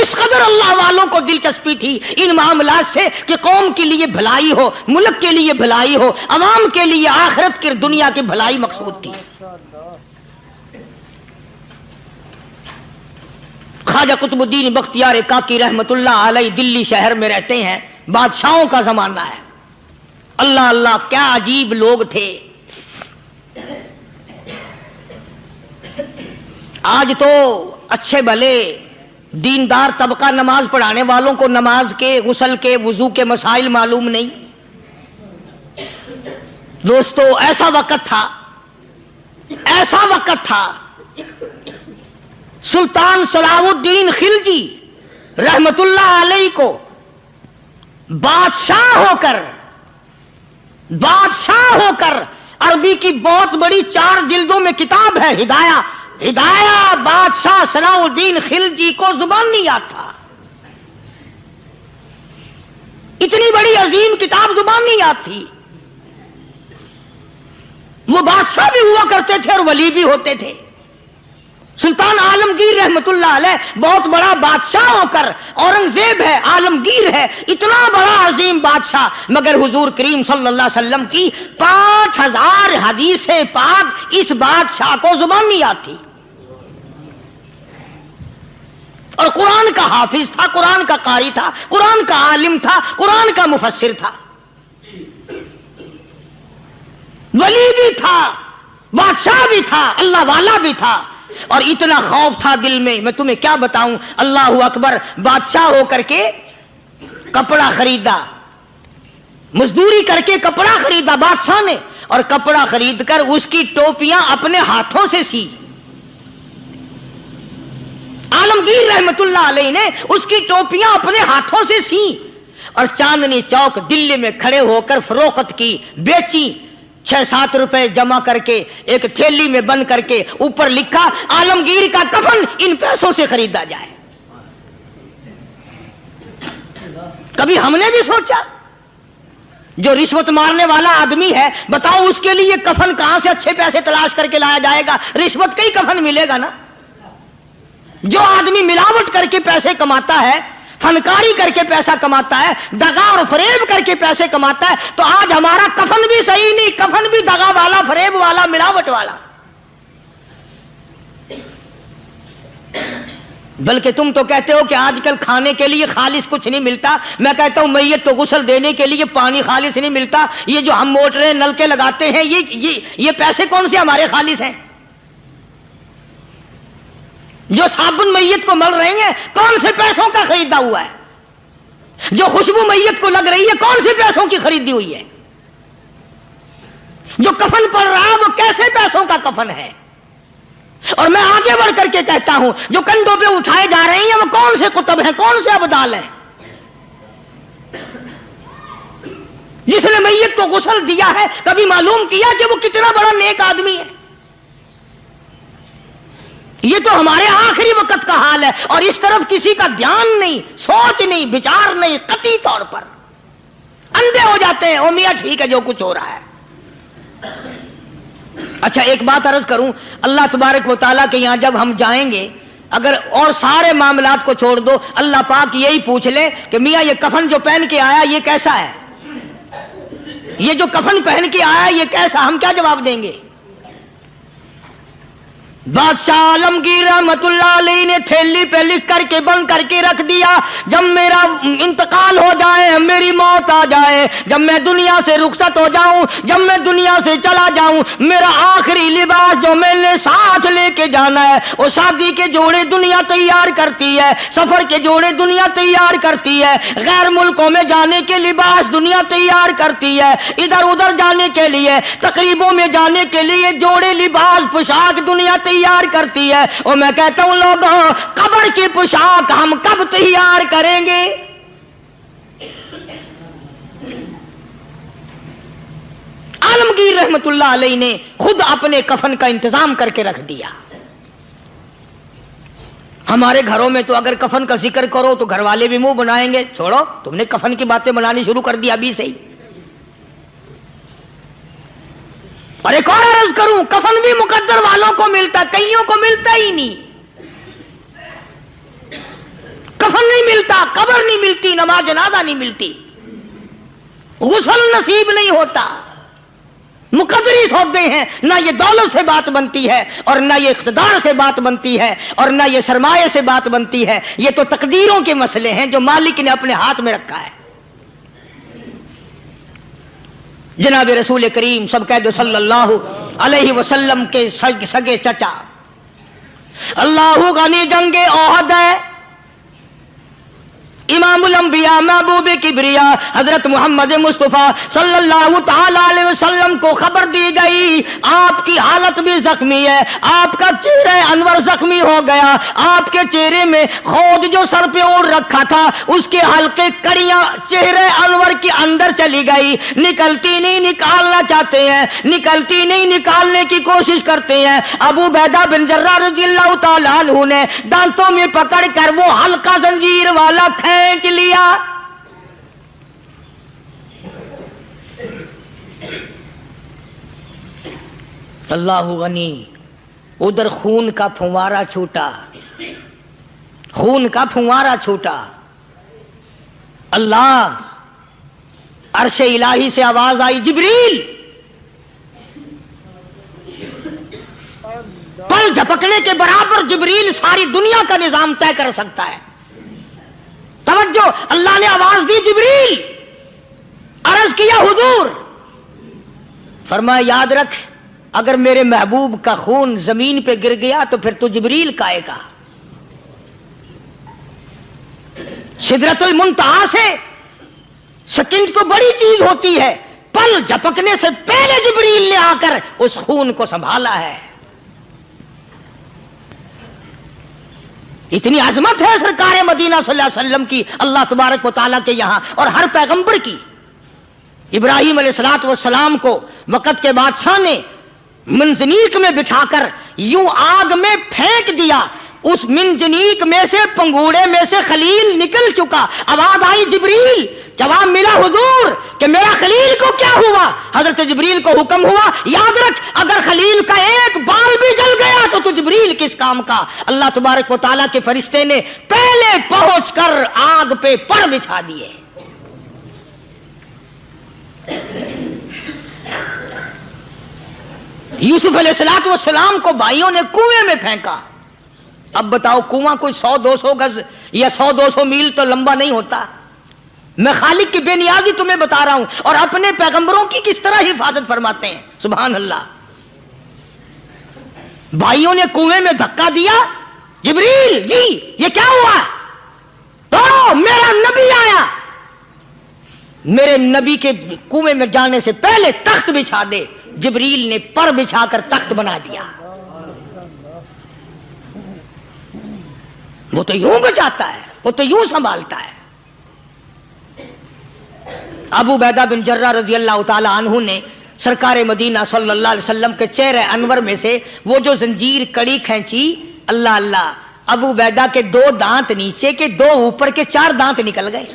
اس قدر اللہ والوں کو دلچسپی تھی ان معاملات سے کہ قوم کے لیے بھلائی ہو، ملک کے لیے بھلائی ہو، عوام کے لیے آخرت کی دنیا کی بھلائی مقصود تھی۔ خواجہ قطب الدین بختیار کاکی رحمت اللہ علیہ دلی شہر میں رہتے ہیں، بادشاہوں کا زمانہ ہے۔ اللہ اللہ کیا عجیب لوگ تھے۔ آج تو اچھے بھلے دیندار طبقہ نماز پڑھانے والوں کو نماز کے، غسل کے، وضو کے مسائل معلوم نہیں۔ دوستو ایسا وقت تھا سلطان صلاح الدین خلجی رحمت اللہ علیہ کو بادشاہ ہو کر عربی کی بہت بڑی 4 جلدوں میں کتاب ہے ہدایہ بادشاہ صلاح الدین خلجی کو زبان نہیں آتا، اتنی بڑی عظیم کتاب زبان نہیں آتی۔ وہ بادشاہ بھی ہوا کرتے تھے اور ولی بھی ہوتے تھے۔ سلطان عالمگیر رحمت اللہ علیہ بہت بڑا بادشاہ ہو کر، اورنگزیب ہے، عالمگیر ہے، اتنا بڑا عظیم بادشاہ، مگر حضور کریم صلی اللہ علیہ وسلم کی 5000 حدیث پاک اس بادشاہ کو زبان نہیں آتی، اور قرآن کا حافظ تھا، قرآن کا قاری تھا، قرآن کا عالم تھا، قرآن کا مفسر تھا، ولی بھی تھا، بادشاہ بھی تھا، اللہ والا بھی تھا، اور اتنا خوف تھا دل میں تمہیں کیا بتاؤں۔ اللہ اکبر، بادشاہ ہو کر کے کپڑا خریدا، مزدوری کر کے کپڑا خریدا بادشاہ نے، اور کپڑا خرید کر اس کی ٹوپیاں اپنے ہاتھوں سے سی۔ عالمگیر رحمت اللہ علیہ نے اس کی ٹوپیاں اپنے ہاتھوں سے سی اور چاندنی چوک دلی میں کھڑے ہو کر فروخت کی، بیچی۔ 6-7 روپے جمع کر کے ایک تھیلی میں بند کر کے اوپر لکھا عالمگیر کا کفن ان پیسوں سے خریدا جائے۔ کبھی ہم نے بھی سوچا جو رشوت مارنے والا آدمی ہے، بتاؤ اس کے لیے کفن کہاں سے اچھے پیسے تلاش کر کے لایا جائے گا؟ رشوت کا ہی کفن ملے گا نا۔ جو آدمی ملاوٹ کر کے پیسے کماتا ہے، فنکاری کر کے پیسہ کماتا ہے، دغا اور فریب کر کے پیسے کماتا ہے، تو آج ہمارا کفن بھی صحیح نہیں، کفن بھی دغا والا، فریب والا، ملاوٹ والا۔ بلکہ تم تو کہتے ہو کہ آج کل کھانے کے لیے خالص کچھ نہیں ملتا، میں کہتا ہوں میت کو غسل دینے کے لیے پانی خالص نہیں ملتا۔ یہ جو ہم موٹریں نلکے لگاتے ہیں، یہ پیسے کون سے ہمارے خالص ہیں؟ جو صابن میت کو مل رہی ہیں کون سے پیسوں کا خریدا ہوا ہے؟ جو خوشبو میت کو لگ رہی ہے کون سے پیسوں کی خریدی ہوئی ہے؟ جو کفن پڑ رہا ہے وہ کیسے پیسوں کا کفن ہے؟ اور میں آگے بڑھ کر کے کہتا ہوں جو کندھوں پہ اٹھائے جا رہے ہیں وہ کون سے کتب ہیں، کون سے ابدال ہیں؟ جس نے میت کو غسل دیا ہے کبھی معلوم کیا کہ وہ کتنا بڑا نیک آدمی ہے؟ یہ تو ہمارے آخری وقت کا حال ہے، اور اس طرف کسی کا دھیان نہیں، سوچ نہیں، بچار نہیں، قطعی طور پر اندھے ہو جاتے ہیں۔ او میاں ٹھیک ہے جو کچھ ہو رہا ہے۔ اچھا ایک بات عرض کروں، اللہ تبارک و تعالیٰ کے یہاں جب ہم جائیں گے، اگر اور سارے معاملات کو چھوڑ دو، اللہ پاک یہی پوچھ لے کہ میاں یہ کفن جو پہن کے آیا یہ کیسا ہے؟ یہ جو کفن پہن کے آیا یہ کیسا؟ ہم کیا جواب دیں گے؟ بادشاہ عالمگیر رحمت اللہ علیہ نے تھیلی پہ لکھ کر کے بند کر کے رکھ دیا، جب میرا انتقال ہو جائے، میری موت آ جائے، جب میں دنیا سے رخصت ہو جاؤں، جب میں دنیا سے چلا جاؤں، میرا آخری لباس جو میں نے ساتھ لے کے جانا ہے، وہ شادی کے جوڑے دنیا تیار کرتی ہے، سفر کے جوڑے دنیا تیار کرتی ہے، غیر ملکوں میں جانے کے لباس دنیا تیار کرتی ہے، ادھر ادھر جانے کے لیے، تقریبوں میں جانے کے لیے جوڑے لباس پوشاک دنیا تیار کرتی ہے، اور میں کہتا ہوں لوگوں، قبر کی پوشاک ہم کب تیار کریں گے؟ عالمگیر رحمت اللہ علیہ نے خود اپنے کفن کا انتظام کر کے رکھ دیا۔ ہمارے گھروں میں تو اگر کفن کا ذکر کرو تو گھر والے بھی منہ بنائیں گے، چھوڑو تم نے کفن کی باتیں بنانی شروع کر دی ابھی سے ہی۔ اور ایک اور عرض کروں، کفن بھی مقدر والوں کو ملتا، کئیوں کو ملتا ہی نہیں۔ کفن نہیں ملتا، قبر نہیں ملتی، نماز جنازہ نہیں ملتی، غسل نصیب نہیں ہوتا۔ مقدری سودے ہیں، نہ یہ دولت سے بات بنتی ہے، اور نہ یہ اقتدار سے بات بنتی ہے، اور نہ یہ سرمایہ سے بات بنتی ہے، یہ تو تقدیروں کے مسئلے ہیں جو مالک نے اپنے ہاتھ میں رکھا ہے۔ جناب رسول کریم سب کہہ دو صلی اللہ علیہ وسلم کے سگے چچا، اللہ غنی جنگ احد ہے، امام الانبیاء محبوب کبریا حضرت محمد مصطفیٰ صلی اللہ تعالی علیہ وسلم کو خبر دی گئی، آپ کی حالت بھی زخمی ہے، آپ کا چہرہ انور زخمی ہو گیا، آپ کے چہرے میں خود جو سر پہ اوڑھ رکھا تھا اس کے حلقے کڑیاں چہرے انور کے اندر چلی گئی، نکلتی نہیں، نکالنا چاہتے ہیں، نکلتی نہیں، نکالنے کی کوشش کرتے ہیں۔ ابو عبیدہ بن جراح رضی اللہ تعالیٰ عنہ نے دانتوں میں پکڑ کر وہ حلقہ زنجیر والا کھینچ لیا۔ اللہ غنی، ادھر خون کا پھوارا چھوٹا، خون کا پھوارا چھوٹا۔ اللہ، عرش الہی سے آواز آئی، جبریل، پل جھپکنے کے برابر جبریل ساری دنیا کا نظام طے کر سکتا ہے۔ توجہ، اللہ نے آواز دی، جبریل، عرض کیا حضور، فرمایا یاد رکھ اگر میرے محبوب کا خون زمین پہ گر گیا تو پھر تو جبریل کا آئے گا۔ سدرۃ المنتہا سے سیکنڈ تو بڑی چیز ہوتی ہے، پل جھپکنے سے پہلے جبریل نے آ کر اس خون کو سنبھالا ہے۔ اتنی عظمت ہے سرکار مدینہ صلی اللہ علیہ وسلم کی اللہ تبارک و تعالیٰ کے یہاں، اور ہر پیغمبر کی۔ ابراہیم علیہ الصلوۃ والسلام کو وقت کے بادشاہ نے منجنیق میں بٹھا کر یوں آگ میں پھینک دیا، اس منجنیق میں سے، پنگوڑے میں سے خلیل نکل چکا۔ آواز آئی جبریل، جواب ملا حضور کہ میرا خلیل کو کیا ہوا؟ حضرت جبریل کو حکم ہوا، یاد رکھ اگر خلیل کا ایک بال بھی جل گیا تو جبریل کس کام کا؟ اللہ تبارک و تعالیٰ کے فرشتے نے پہلے پہنچ کر آگ پہ پر بچھا دیے۔ یوسف علیہ السلام کو بھائیوں نے کنویں میں پھینکا۔ اب بتاؤ، کنواں کوئی 100-200 گز یا 100-200 میل تو لمبا نہیں ہوتا۔ میں خالق کی بے نیازی تمہیں بتا رہا ہوں، اور اپنے پیغمبروں کی کس طرح حفاظت فرماتے ہیں، سبحان اللہ۔ بھائیوں نے کنویں میں دھکا دیا، جبریل جی یہ کیا ہوا؟ تو میرا نبی آیا، میرے نبی کے کنویں میں جانے سے پہلے تخت بچھا دے۔ جبریل نے پر بچھا کر تخت بنا دیا۔ وہ تو یوں بچاتا ہے، وہ تو یوں سنبھالتا ہے۔ ابو عبیدہ بن جراح رضی اللہ تعالی عنہ نے سرکار مدینہ صلی اللہ علیہ وسلم کے چہرے انور میں سے وہ جو زنجیر کڑی کھینچی، اللہ اللہ، ابو عبیدہ کے 2 دانت نیچے کے، 2 اوپر کے، 4 دانت نکل گئے۔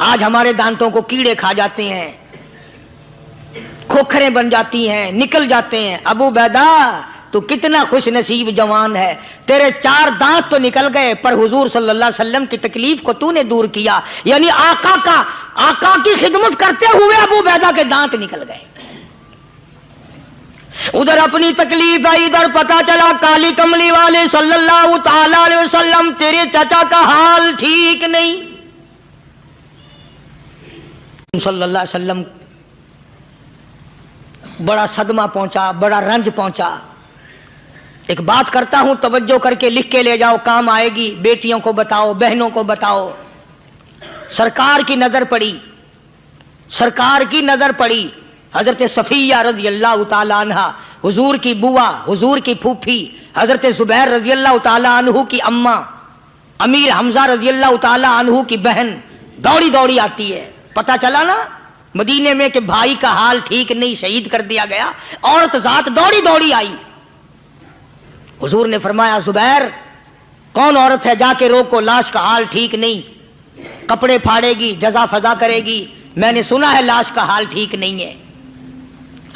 آج ہمارے دانتوں کو کیڑے کھا جاتے ہیں، کھوکھریں بن جاتی ہیں، نکل جاتے ہیں۔ ابو عبیدہ تو کتنا خوش نصیب جوان ہے، تیرے 4 دانت تو نکل گئے، پر حضور صلی اللہ علیہ وسلم کی تکلیف کو تو نے دور کیا، یعنی آقا کی خدمت کرتے ہوئے ابو عبیدہ کے دانت نکل گئے۔ ادھر اپنی تکلیف ہے، ادھر پتا چلا کالی کملی والے صلی اللہ تعالی علیہ وسلم تیرے چچا کا حال ٹھیک نہیں. صلی اللہ علیہ وسلم بڑا صدمہ پہنچا، بڑا رنج پہنچا. ایک بات کرتا ہوں، توجہ کر کے لکھ کے لے جاؤ، کام آئے گی. بیٹیوں کو بتاؤ، بہنوں کو بتاؤ. سرکار کی نظر پڑی، سرکار کی نظر پڑی حضرت صفیہ رضی اللہ تعالی عنہ، حضور کی بوا، حضور کی پھوپھی، حضرت زبیر رضی اللہ تعالی عنہ کی اماں، امیر حمزہ رضی اللہ تعالی عنہ کی بہن دوڑی دوڑی آتی ہے. پتا چلا نا مدینے میں کہ بھائی کا حال ٹھیک نہیں، شہید کر دیا گیا. عورت ذات دوڑی دوڑی آئی. حضور نے فرمایا زبیر کون عورت ہے، جا کے روکو، لاش کا حال ٹھیک نہیں، کپڑے پھاڑے گی، جزا فضا کرے گی، میں نے سنا ہے لاش کا حال ٹھیک نہیں ہے.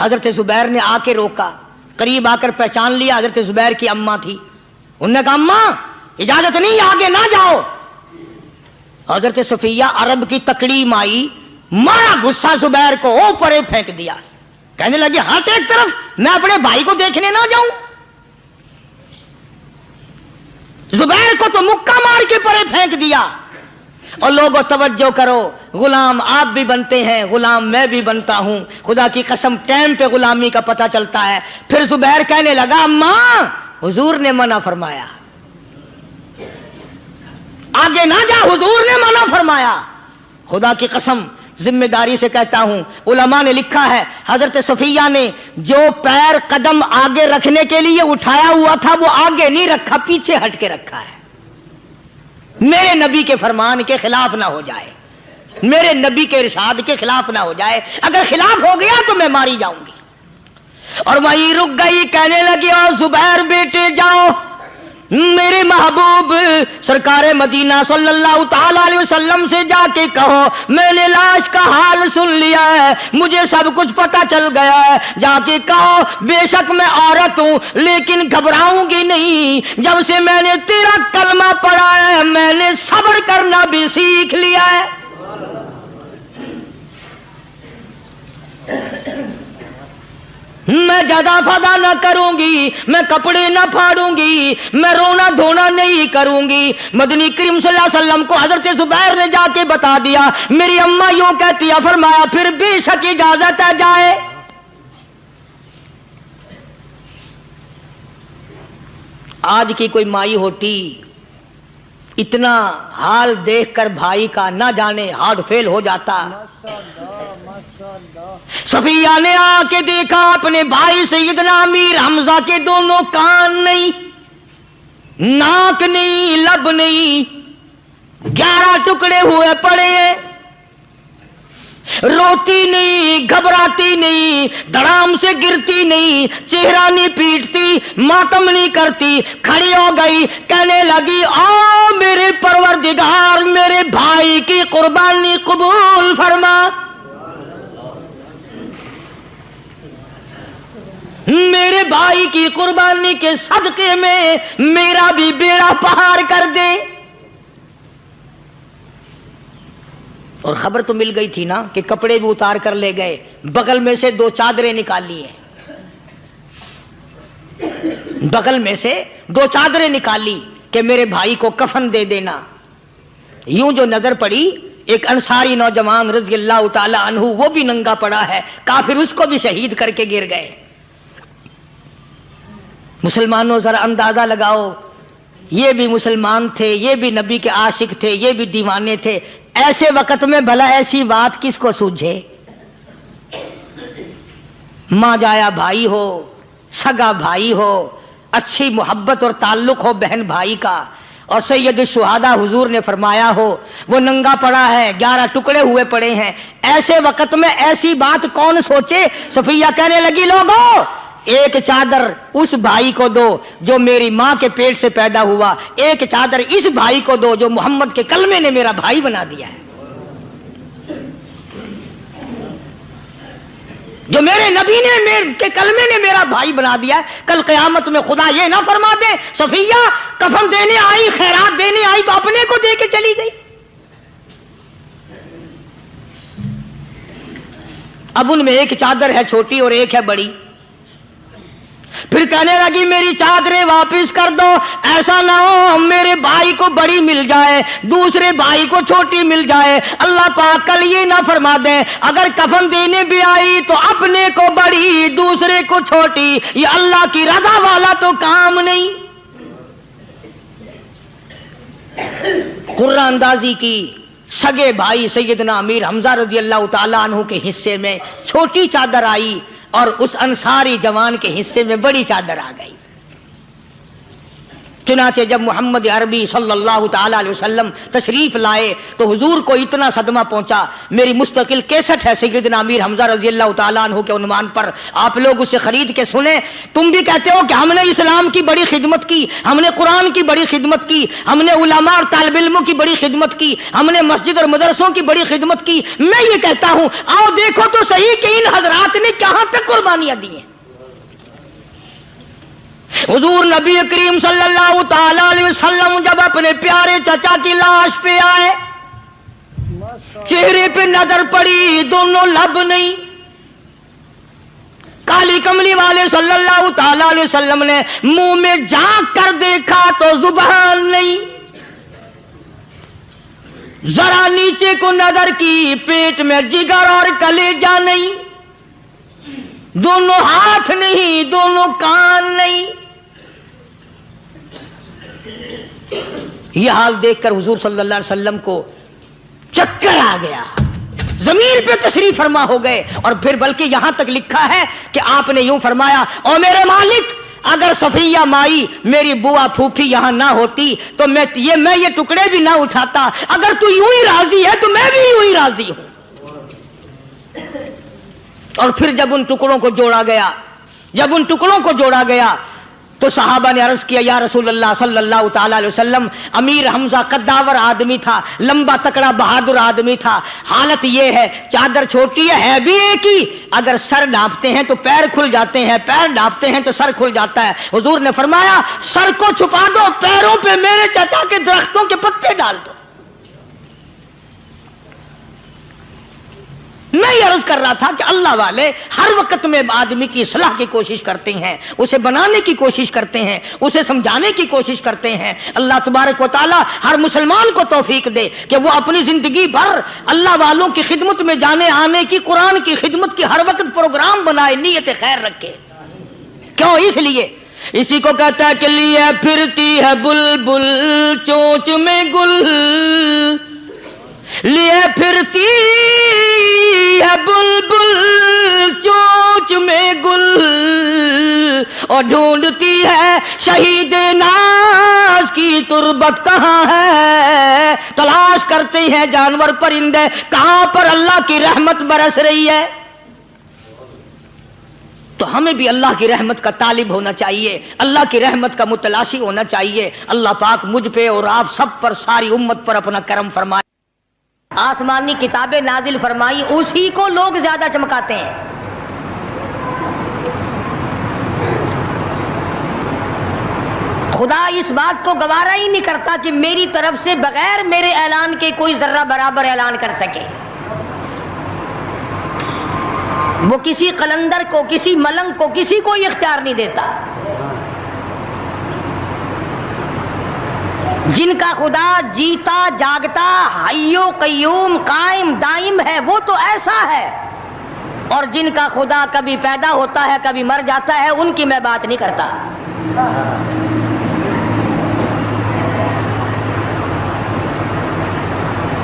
حضرت زبیر نے آ کے روکا، قریب آ کر پہچان لیا حضرت زبیر کی اماں تھی. انہوں نے کہا اماں اجازت نہیں، آگے نہ جاؤ. حضرت صفیہ عرب کی تکلیم آئی، مارا غصہ زبیر کو، اوپر پھینک دیا. کہنے لگی ہٹ ایک طرف، میں اپنے بھائی کو دیکھنے نہ جاؤں. زبیر کو تو مکہ مار کے پرے پھینک دیا. اور لوگوں توجہ کرو، غلام آپ بھی بنتے ہیں، غلام میں بھی بنتا ہوں. خدا کی قسم ٹائم پہ غلامی کا پتہ چلتا ہے. پھر زبیر کہنے لگا اماں حضور نے منع فرمایا، آگے نہ جا، حضور نے منع فرمایا. خدا کی قسم ذمہ داری سے کہتا ہوں، علماء نے لکھا ہے حضرت صفیہ نے جو پیر قدم آگے رکھنے کے لیے اٹھایا ہوا تھا وہ آگے نہیں رکھا، پیچھے ہٹ کے رکھا ہے. میرے نبی کے فرمان کے خلاف نہ ہو جائے، میرے نبی کے ارشاد کے خلاف نہ ہو جائے. اگر خلاف ہو گیا تو میں ماری جاؤں گی. اور وہیں رک گئی، کہنے لگی اور زبیر بیٹے جاؤ، میرے محبوب سرکار مدینہ صلی اللہ تعالی علیہ وسلم سے جا کے کہو میں نے لاش کا حال سن لیا ہے، مجھے سب کچھ پتا چل گیا ہے. جا کے کہو بے شک میں عورت ہوں لیکن گھبراؤں گی نہیں. جب سے میں نے تیرا کلمہ پڑھا ہے میں نے صبر کرنا بھی سیکھ لیا ہے. میں جدا فدا نہ کروں گی، میں کپڑے نہ پھاڑوں گی، میں رونا دھونا نہیں کروں گی. مدنی کریم صلی اللہ علیہ وسلم کو حضرت زبیر نے جا کے بتا دیا، میری اماں یوں کہتی ہے. فرمایا پھر بے شک اجازت ہے جائے. آج کی کوئی مائی ہوتی اتنا حال دیکھ کر بھائی کا نہ جانے ہارٹ فیل ہو جاتا. صفیہ نے آ کے دیکھا اپنے بھائی سیدنا امیر حمزہ کے دونوں کان نہیں، ناک نہیں، لب نہیں، 11 ٹکڑے ہوئے پڑے ہیں. روتی نہیں، گھبراتی نہیں، دڑام سے گرتی نہیں، چہرہ نہیں پیٹتی، ماتم نہیں کرتی. کھڑی ہو گئی، کہنے لگی آ میرے پروردگار میرے بھائی کی قربانی قبول فرما، میرے بھائی کی قربانی کے صدقے میں میرا بھی بیڑا پہاڑ کر دے. اور خبر تو مل گئی تھی نا کہ کپڑے بھی اتار کر لے گئے. بغل میں سے 2 چادریں نکالی ہیں، بغل میں سے 2 چادریں نکالی کہ میرے بھائی کو کفن دے دینا. یوں جو نظر پڑی ایک انصاری نوجوان رضی اللہ تعالی عنہ، وہ بھی ننگا پڑا ہے، کافر اس کو بھی شہید کر کے گر گئے. مسلمانوں ذرا اندازہ لگاؤ، یہ بھی مسلمان تھے، یہ بھی نبی کے عاشق تھے، یہ بھی دیوانے تھے. ایسے وقت میں بھلا ایسی بات کس کو سوجھے؟ ماں جایا بھائی ہو، سگا بھائی ہو، اچھی محبت اور تعلق ہو بہن بھائی کا، اور سید الشہداء حضور نے فرمایا ہو وہ ننگا پڑا ہے، 11 ٹکڑے ہوئے پڑے ہیں. ایسے وقت میں ایسی بات کون سوچے؟ صفیہ کہنے لگی لوگوں ایک چادر اس بھائی کو دو جو میری ماں کے پیٹ سے پیدا ہوا، ایک چادر اس بھائی کو دو جو محمد کے کلمے نے میرا بھائی بنا دیا ہے، جو میرے نبی نے میرے کے کلمے نے میرا بھائی بنا دیا ہے. کل قیامت میں خدا یہ نہ فرما دے صفیہ کفن دینے آئی، خیرات دینے آئی تو اپنے کو دے کے چلی گئی. اب ان میں ایک چادر ہے چھوٹی اور ایک ہے بڑی. پھر کہنے لگی میری چادریں واپس کر دو، ایسا نہ ہو میرے بھائی کو بڑی مل جائے دوسرے بھائی کو چھوٹی مل جائے، اللہ پاک کل یہ نہ فرما دے اگر کفن دینے بھی آئی تو اپنے کو بڑی دوسرے کو چھوٹی، یہ اللہ کی رضا والا تو کام نہیں۔ قرآن اندازی کی، سگے بھائی سیدنا امیر حمزہ رضی اللہ تعالیٰ عنہ کے حصے میں چھوٹی چادر آئی اور اس انصاری جوان کے حصے میں بڑی چادر آ گئی۔ چنانچہ جب محمد عربی صلی اللہ تعالیٰ علیہ وسلم تشریف لائے تو حضور کو اتنا صدمہ پہنچا، میری مستقل کیسٹ ہے سیدنا امیر حمزہ رضی اللہ تعالیٰ عنہ کے عنوان پر، آپ لوگ اسے خرید کے سنیں۔ تم بھی کہتے ہو کہ ہم نے اسلام کی بڑی خدمت کی، ہم نے قرآن کی بڑی خدمت کی، ہم نے علماء اور طالب علموں کی بڑی خدمت کی، ہم نے مسجد اور مدرسوں کی بڑی خدمت کی۔ میں یہ کہتا ہوں آؤ دیکھو تو صحیح کہ ان حضرات نے کہاں تک قربانیاں دی ہیں۔ حضور نبی کریم صلی اللہ تعالی علیہ وسلم جب اپنے پیارے چچا کی لاش پہ آئے، چہرے پہ نظر پڑی دونوں لب نہیں، کالی کملی والے صلی اللہ تعالی علیہ وسلم نے منہ میں جھانک کر دیکھا تو زبان نہیں، ذرا نیچے کو نظر کی پیٹ میں جگر اور کلیجہ نہیں، دونوں ہاتھ نہیں دونوں کان نہیں۔ یہ حال دیکھ کر حضور صلی اللہ علیہ وسلم کو چکر آ گیا، زمین پہ تشریف فرما ہو گئے، اور پھر بلکہ یہاں تک لکھا ہے کہ آپ نے یوں فرمایا او میرے مالک اگر صفیہ مائی میری بوا پھوپھی یہاں نہ ہوتی تو میں یہ ٹکڑے بھی نہ اٹھاتا، اگر تو یوں ہی راضی ہے تو میں بھی یوں ہی راضی ہوں۔ اور پھر جب ان ٹکڑوں کو جوڑا گیا تو صحابہ نے عرض کیا یا رسول اللہ صلی اللہ تعالی علیہ وسلم، امیر حمزہ قداور آدمی تھا، لمبا تکڑا بہادر آدمی تھا، حالت یہ ہے چادر چھوٹی ہے بھی ایک ہی، اگر سر ڈھانپتے ہیں تو پیر کھل جاتے ہیں، پیر ڈھانپتے ہیں تو سر کھل جاتا ہے۔ حضور نے فرمایا سر کو چھپا دو، پیروں پہ میرے چچا کے درختوں کے پتے ڈال دو۔ میں یہ عرض کر رہا تھا کہ اللہ والے ہر وقت میں آدمی کی اصلاح کی کوشش کرتے ہیں، اسے بنانے کی کوشش کرتے ہیں، اسے سمجھانے کی کوشش کرتے ہیں۔ اللہ تبارک و تعالی ہر مسلمان کو توفیق دے کہ وہ اپنی زندگی بھر اللہ والوں کی خدمت میں جانے آنے کی، قرآن کی خدمت کی ہر وقت پروگرام بنائے، نیت خیر رکھے۔ کیوں؟ اس لیے اسی کو کہتا ہے کہ لیے پھرتی ہے بلبل چونچ میں گل، لیے پھرتی ہے بلبل چونچ میں گل، اور ڈھونڈتی ہے شہید ناز کی تربت کہاں ہے، تلاش کرتے ہیں جانور پرندے کہاں پر اللہ کی رحمت برس رہی ہے۔ تو ہمیں بھی اللہ کی رحمت کا طالب ہونا چاہیے، اللہ کی رحمت کا متلاشی ہونا چاہیے۔ اللہ پاک مجھ پہ اور آپ سب پر، ساری امت پر اپنا کرم فرمائے۔ آسمانی کتابیں نازل فرمائی، اسی کو لوگ زیادہ چمکاتے ہیں۔ خدا اس بات کو گوارا ہی نہیں کرتا کہ میری طرف سے بغیر میرے اعلان کے کوئی ذرہ برابر اعلان کر سکے۔ وہ کسی قلندر کو، کسی ملنگ کو، کسی کو اختیار نہیں دیتا۔ جن کا خدا جیتا جاگتا حی و قیوم قائم دائم ہے وہ تو ایسا ہے، اور جن کا خدا کبھی پیدا ہوتا ہے کبھی مر جاتا ہے ان کی میں بات نہیں کرتا۔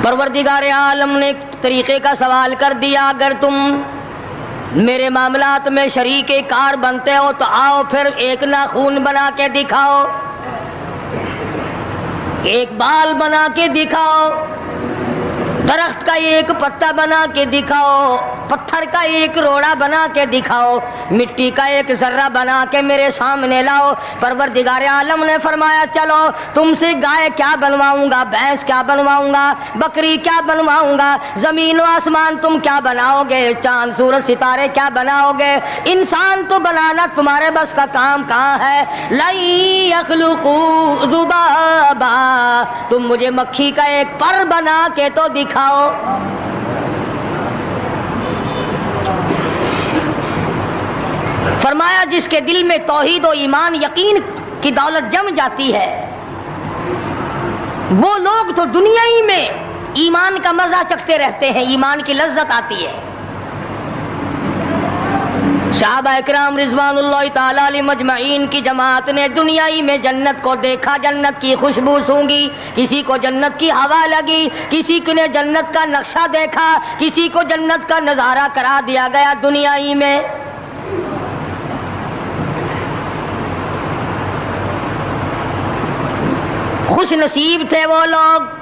پروردگار عالم نے طریقے کا سوال کر دیا، اگر تم میرے معاملات میں شریک کار بنتے ہو تو آؤ پھر ایک ناخون بنا کے دکھاؤ، ایک بال بنا کے دکھاؤ، درخت کا ایک پتا بنا کے دکھاؤ، پتھر کا ایک روڑا بنا کے دکھاؤ، مٹی کا ایک ذرہ بنا کے میرے سامنے لاؤ۔ پروردگار عالم نے فرمایا چلو تم سے گائے کیا بنواؤں گا، بھینس کیا بنواؤں گا، بکری کیا بنواؤں گا، زمین و آسمان تم کیا بناؤ گے، چاند سورج ستارے کیا بناؤ گے، انسان تو بنانا تمہارے بس کا کام کہاں ہے۔ لَن يَخْلُقُوا ذُبَابًا، تم مجھے مکھی کا ایک پر بنا کے تو دکھاؤ۔ فرمایا جس کے دل میں توحید و ایمان یقین کی دولت جم جاتی ہے وہ لوگ تو دنیا ہی میں ایمان کا مزہ چکھتے رہتے ہیں، ایمان کی لذت آتی ہے۔ صحابہ اکرام رضوان اللہ تعالی علیہم مجمعین کی جماعت نے دنیا ہی میں جنت کو دیکھا، جنت کی خوشبو سونگھی، کسی کو جنت کی ہوا لگی، کسی نے جنت کا نقشہ دیکھا، کسی کو جنت کا نظارہ کرا دیا گیا دنیا ہی میں۔ خوش نصیب تھے وہ لوگ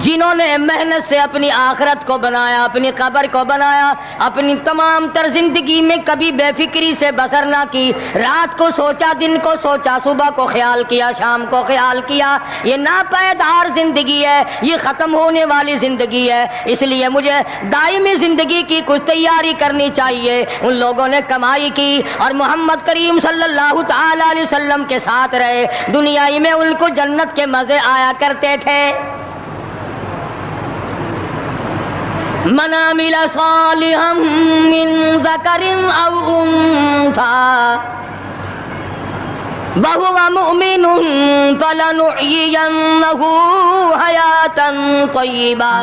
جنہوں نے محنت سے اپنی آخرت کو بنایا، اپنی قبر کو بنایا، اپنی تمام تر زندگی میں کبھی بے فکری سے بسر نہ کی، رات کو سوچا، دن کو سوچا، صبح کو خیال کیا، شام کو خیال کیا۔ یہ ناپائیدار زندگی ہے، یہ ختم ہونے والی زندگی ہے، اس لیے مجھے دائمی زندگی کی کچھ تیاری کرنی چاہیے۔ ان لوگوں نے کمائی کی اور محمد کریم صلی اللہ تعالی علیہ وسلم کے ساتھ رہے، دنیا ہی میں ان کو جنت کے مزے آیا کرتے تھے۔ من عمل صالحا من ذکر او انثى وهو مؤمن فلنحيينه حیاتا طیبا۔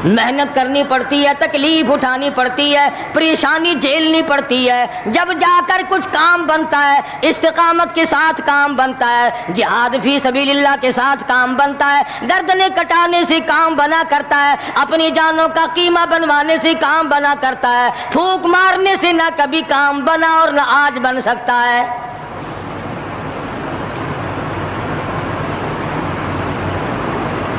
محنت کرنی پڑتی ہے، تکلیف اٹھانی پڑتی ہے، پریشانی جھیلنی پڑتی ہے، جب جا کر کچھ کام بنتا ہے، استقامت کے ساتھ کام بنتا ہے، جہاد فی سبیل اللہ کے ساتھ کام بنتا ہے، گردنیں کٹانے سے کام بنا کرتا ہے، اپنی جانوں کا قیمہ بنوانے سے کام بنا کرتا ہے، پھونک مارنے سے نہ کبھی کام بنا اور نہ آج بن سکتا ہے۔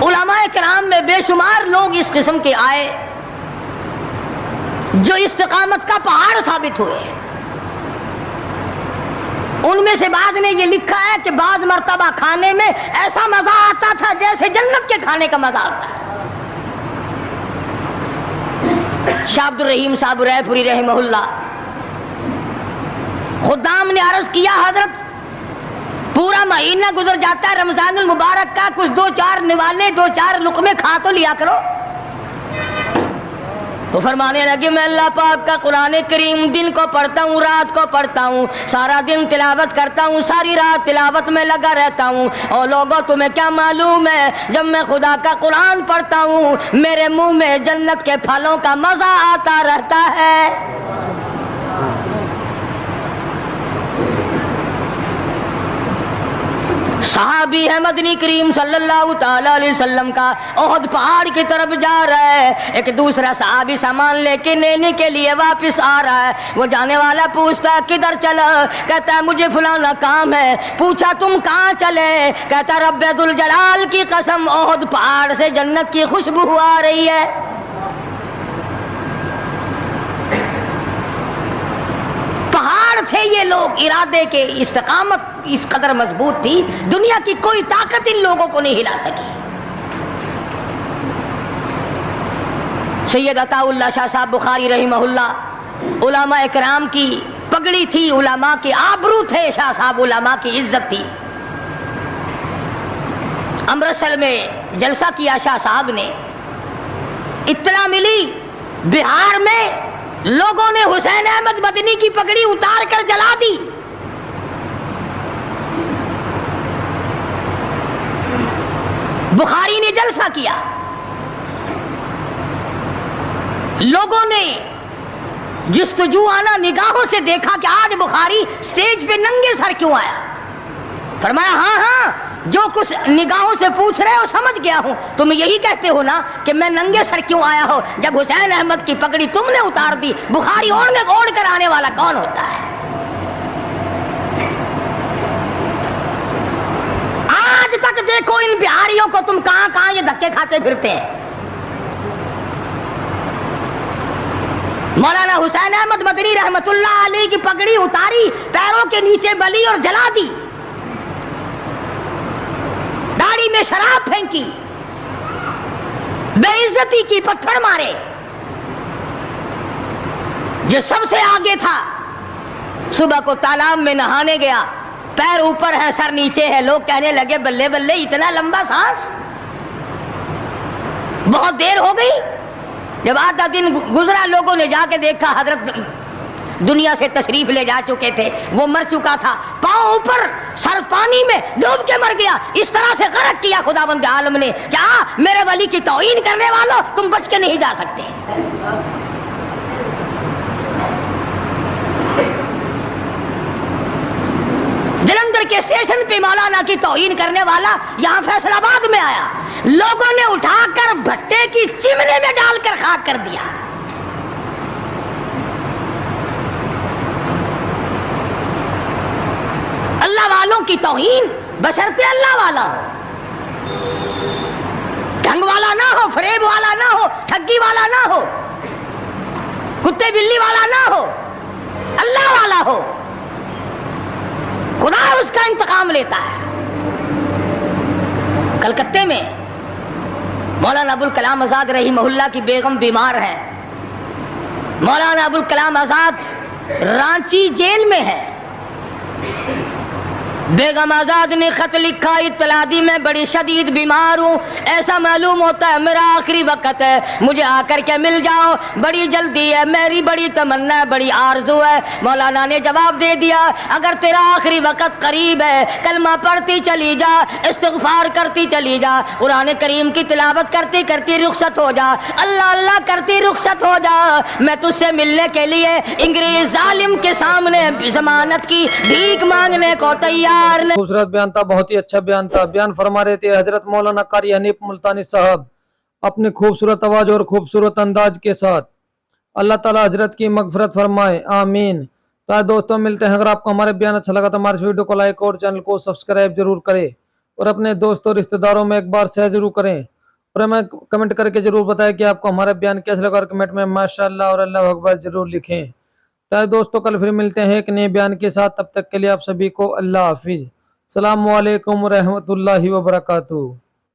علماء کرام میں بے شمار لوگ اس قسم کے آئے جو استقامت کا پہاڑ ثابت ہوئے۔ ان میں سے بعض نے یہ لکھا ہے کہ بعض مرتبہ کھانے میں ایسا مزہ آتا تھا جیسے جنت کے کھانے کا مزہ آتا ہے۔ شاہ عبد الرحیم صاحب رائے پوری رحمہ اللہ خدام نے عرض کیا حضرت پورا مہینہ گزر جاتا ہے رمضان المبارک کا، کچھ دو چار نوالے، دو چار لقمے کھا تو لیا کرو۔ تو فرمانے لگے میں اللہ پاک کا قرآن کریم دن کو پڑھتا ہوں، رات کو پڑھتا ہوں، سارا دن تلاوت کرتا ہوں، ساری رات تلاوت میں لگا رہتا ہوں، اور لوگوں تمہیں کیا معلوم ہے جب میں خدا کا قرآن پڑھتا ہوں میرے منہ میں جنت کے پھلوں کا مزہ آتا رہتا ہے۔ صحابی ہے مدنی کریم صلی اللہ تعالی علیہ وسلم کا، احد پہاڑ کی طرف جا رہا ہے، ایک دوسرا صحابی سامان لے کے لینے کے لیے واپس آ رہا ہے، وہ جانے والا پوچھتا ہے کدھر چلا؟ کہتا ہے مجھے فلانا کام ہے۔ پوچھا تم کہاں چلے؟ کہتا رب ذوالجلال کی قسم احد پہاڑ سے جنت کی خوشبو آ رہی ہے۔ پہاڑ تھے یہ لوگ، ارادے کے، استقامت اس قدر مضبوط تھی، دنیا کی کوئی طاقت ان لوگوں کو نہیں ہلا سکی۔ سید عطا اللہ شاہ صاحب بخاری رحمہ اللہ علماء اکرام کی پگڑی تھی، علماء کے آبرو تھے شاہ صاحب، علماء کی عزت تھی۔ امرتسر میں جلسہ کیا شاہ صاحب نے، اطلاع ملی بہار میں لوگوں نے حسین احمد مدنی کی پگڑی اتار کر جلا دی۔ بخاری نے جلسہ کیا، لوگوں نے جستجوانہ نگاہوں سے دیکھا کہ آج بخاری سٹیج پہ ننگے سر کیوں آیا؟ فرمایا ہاں ہاں جو کچھ نگاہوں سے پوچھ رہے ہو سمجھ گیا ہوں، تم یہی کہتے ہو نا کہ میں ننگے سر کیوں آیا ہو؟ جب حسین احمد کی پگڑی تم نے اتار دی، بخاری اوڑھ کر آنے والا کون ہوتا ہے؟ آج تک دیکھو ان بہاریوں کو تم کہاں کہاں یہ دھکے کھاتے پھرتے ہیں۔ مولانا حسین احمد مدنی رحمت اللہ علیہ کی پگڑی اتاری، پیروں کے نیچے بلی اور جلا دی، داڑھی میں شراب پھینکی، بے عزتی کی، پتھر مارے۔ جو سب سے آگے تھا صبح کو تالاب میں نہانے گیا، پیر اوپر ہے سر نیچے ہے، لوگ کہنے لگے بلے بلے اتنا لمبا سانس۔ بہت دیر ہو گئی، جب آدھا دن گزرا لوگوں نے جا کے دیکھا حضرت دنیا سے تشریف لے جا چکے تھے، وہ مر چکا تھا، پاؤں اوپر سر پانی میں ڈوب کے مر گیا، اس طرح سے غرق کیا خداوند عالم نے، کیا میرے ولی کی توہین کرنے والوں تم بچ کے نہیں جا سکتے۔ جلندر کے اسٹیشن پہ مولانا کی توہین کرنے والا یہاں فیصل آباد میں آیا، لوگوں نے اٹھا کر بھٹے کی چمنے میں ڈال کر خاک کر دیا۔ اللہ والوں کی توہین بشرطے اللہ والا ہو، ڈھنگ والا نہ ہو، فریب والا نہ ہو، ٹھگی والا نہ ہو، کتے بلی والا نہ ہو، اللہ والا ہو، خدا اس کا انتقام لیتا ہے۔ کلکتے میں مولانا ابوالکلام آزاد رحمہ اللہ کی بیگم بیمار ہے، مولانا ابوالکلام آزاد رانچی جیل میں ہے، بیگم آزاد نے خط لکھا، اطلاع دی میں بڑی شدید بیمار ہوں، ایسا معلوم ہوتا ہے میرا آخری وقت ہے، مجھے آ کر کے مل جاؤ، بڑی جلدی ہے، میری بڑی تمنا ہے، بڑی آرزو ہے۔ مولانا نے جواب دے دیا، اگر تیرا آخری وقت قریب ہے کلمہ پڑھتی چلی جا، استغفار کرتی چلی جا، قرآن کریم کی تلاوت کرتی کرتی رخصت ہو جا، اللہ اللہ کرتی رخصت ہو جا، میں تجھ سے ملنے کے لیے انگریز ظالم کے سامنے ضمانت کی بھیک مانگنے کو تیار۔ خوبصورت بیان تھا، بہت ہی اچھا بیان تھا۔ بیان فرما رہے تھے حضرت مولانا قاری حنیف ملتانی صاحب اپنی خوبصورت آواز اور خوبصورت انداز کے ساتھ۔ اللہ تعالی حضرت کی مغفرت فرمائے، آمین۔ تو دوستوں ملتے ہیں، اگر آپ کو ہمارے بیان اچھا لگا تو ہمارے ویڈیو کو لائک اور چینل کو سبسکرائب ضرور کریں، اور اپنے دوستوں اور رشتہ داروں میں ایک بار شیئر ضرور کریں، اور ہمیں کمنٹ کر کے ضرور بتائیں کہ آپ کو ہمارا بیان کیسا لگا، اور کمنٹ میں ماشاءاللہ اور اللہ اکبر ضرور لکھیں۔ تو دوستوں کل پھر ملتے ہیں ایک نئے بیان کے ساتھ، تب تک کے لیے آپ سبھی کو اللہ حافظ۔ السلام علیکم ورحمۃ اللہ وبرکاتہ۔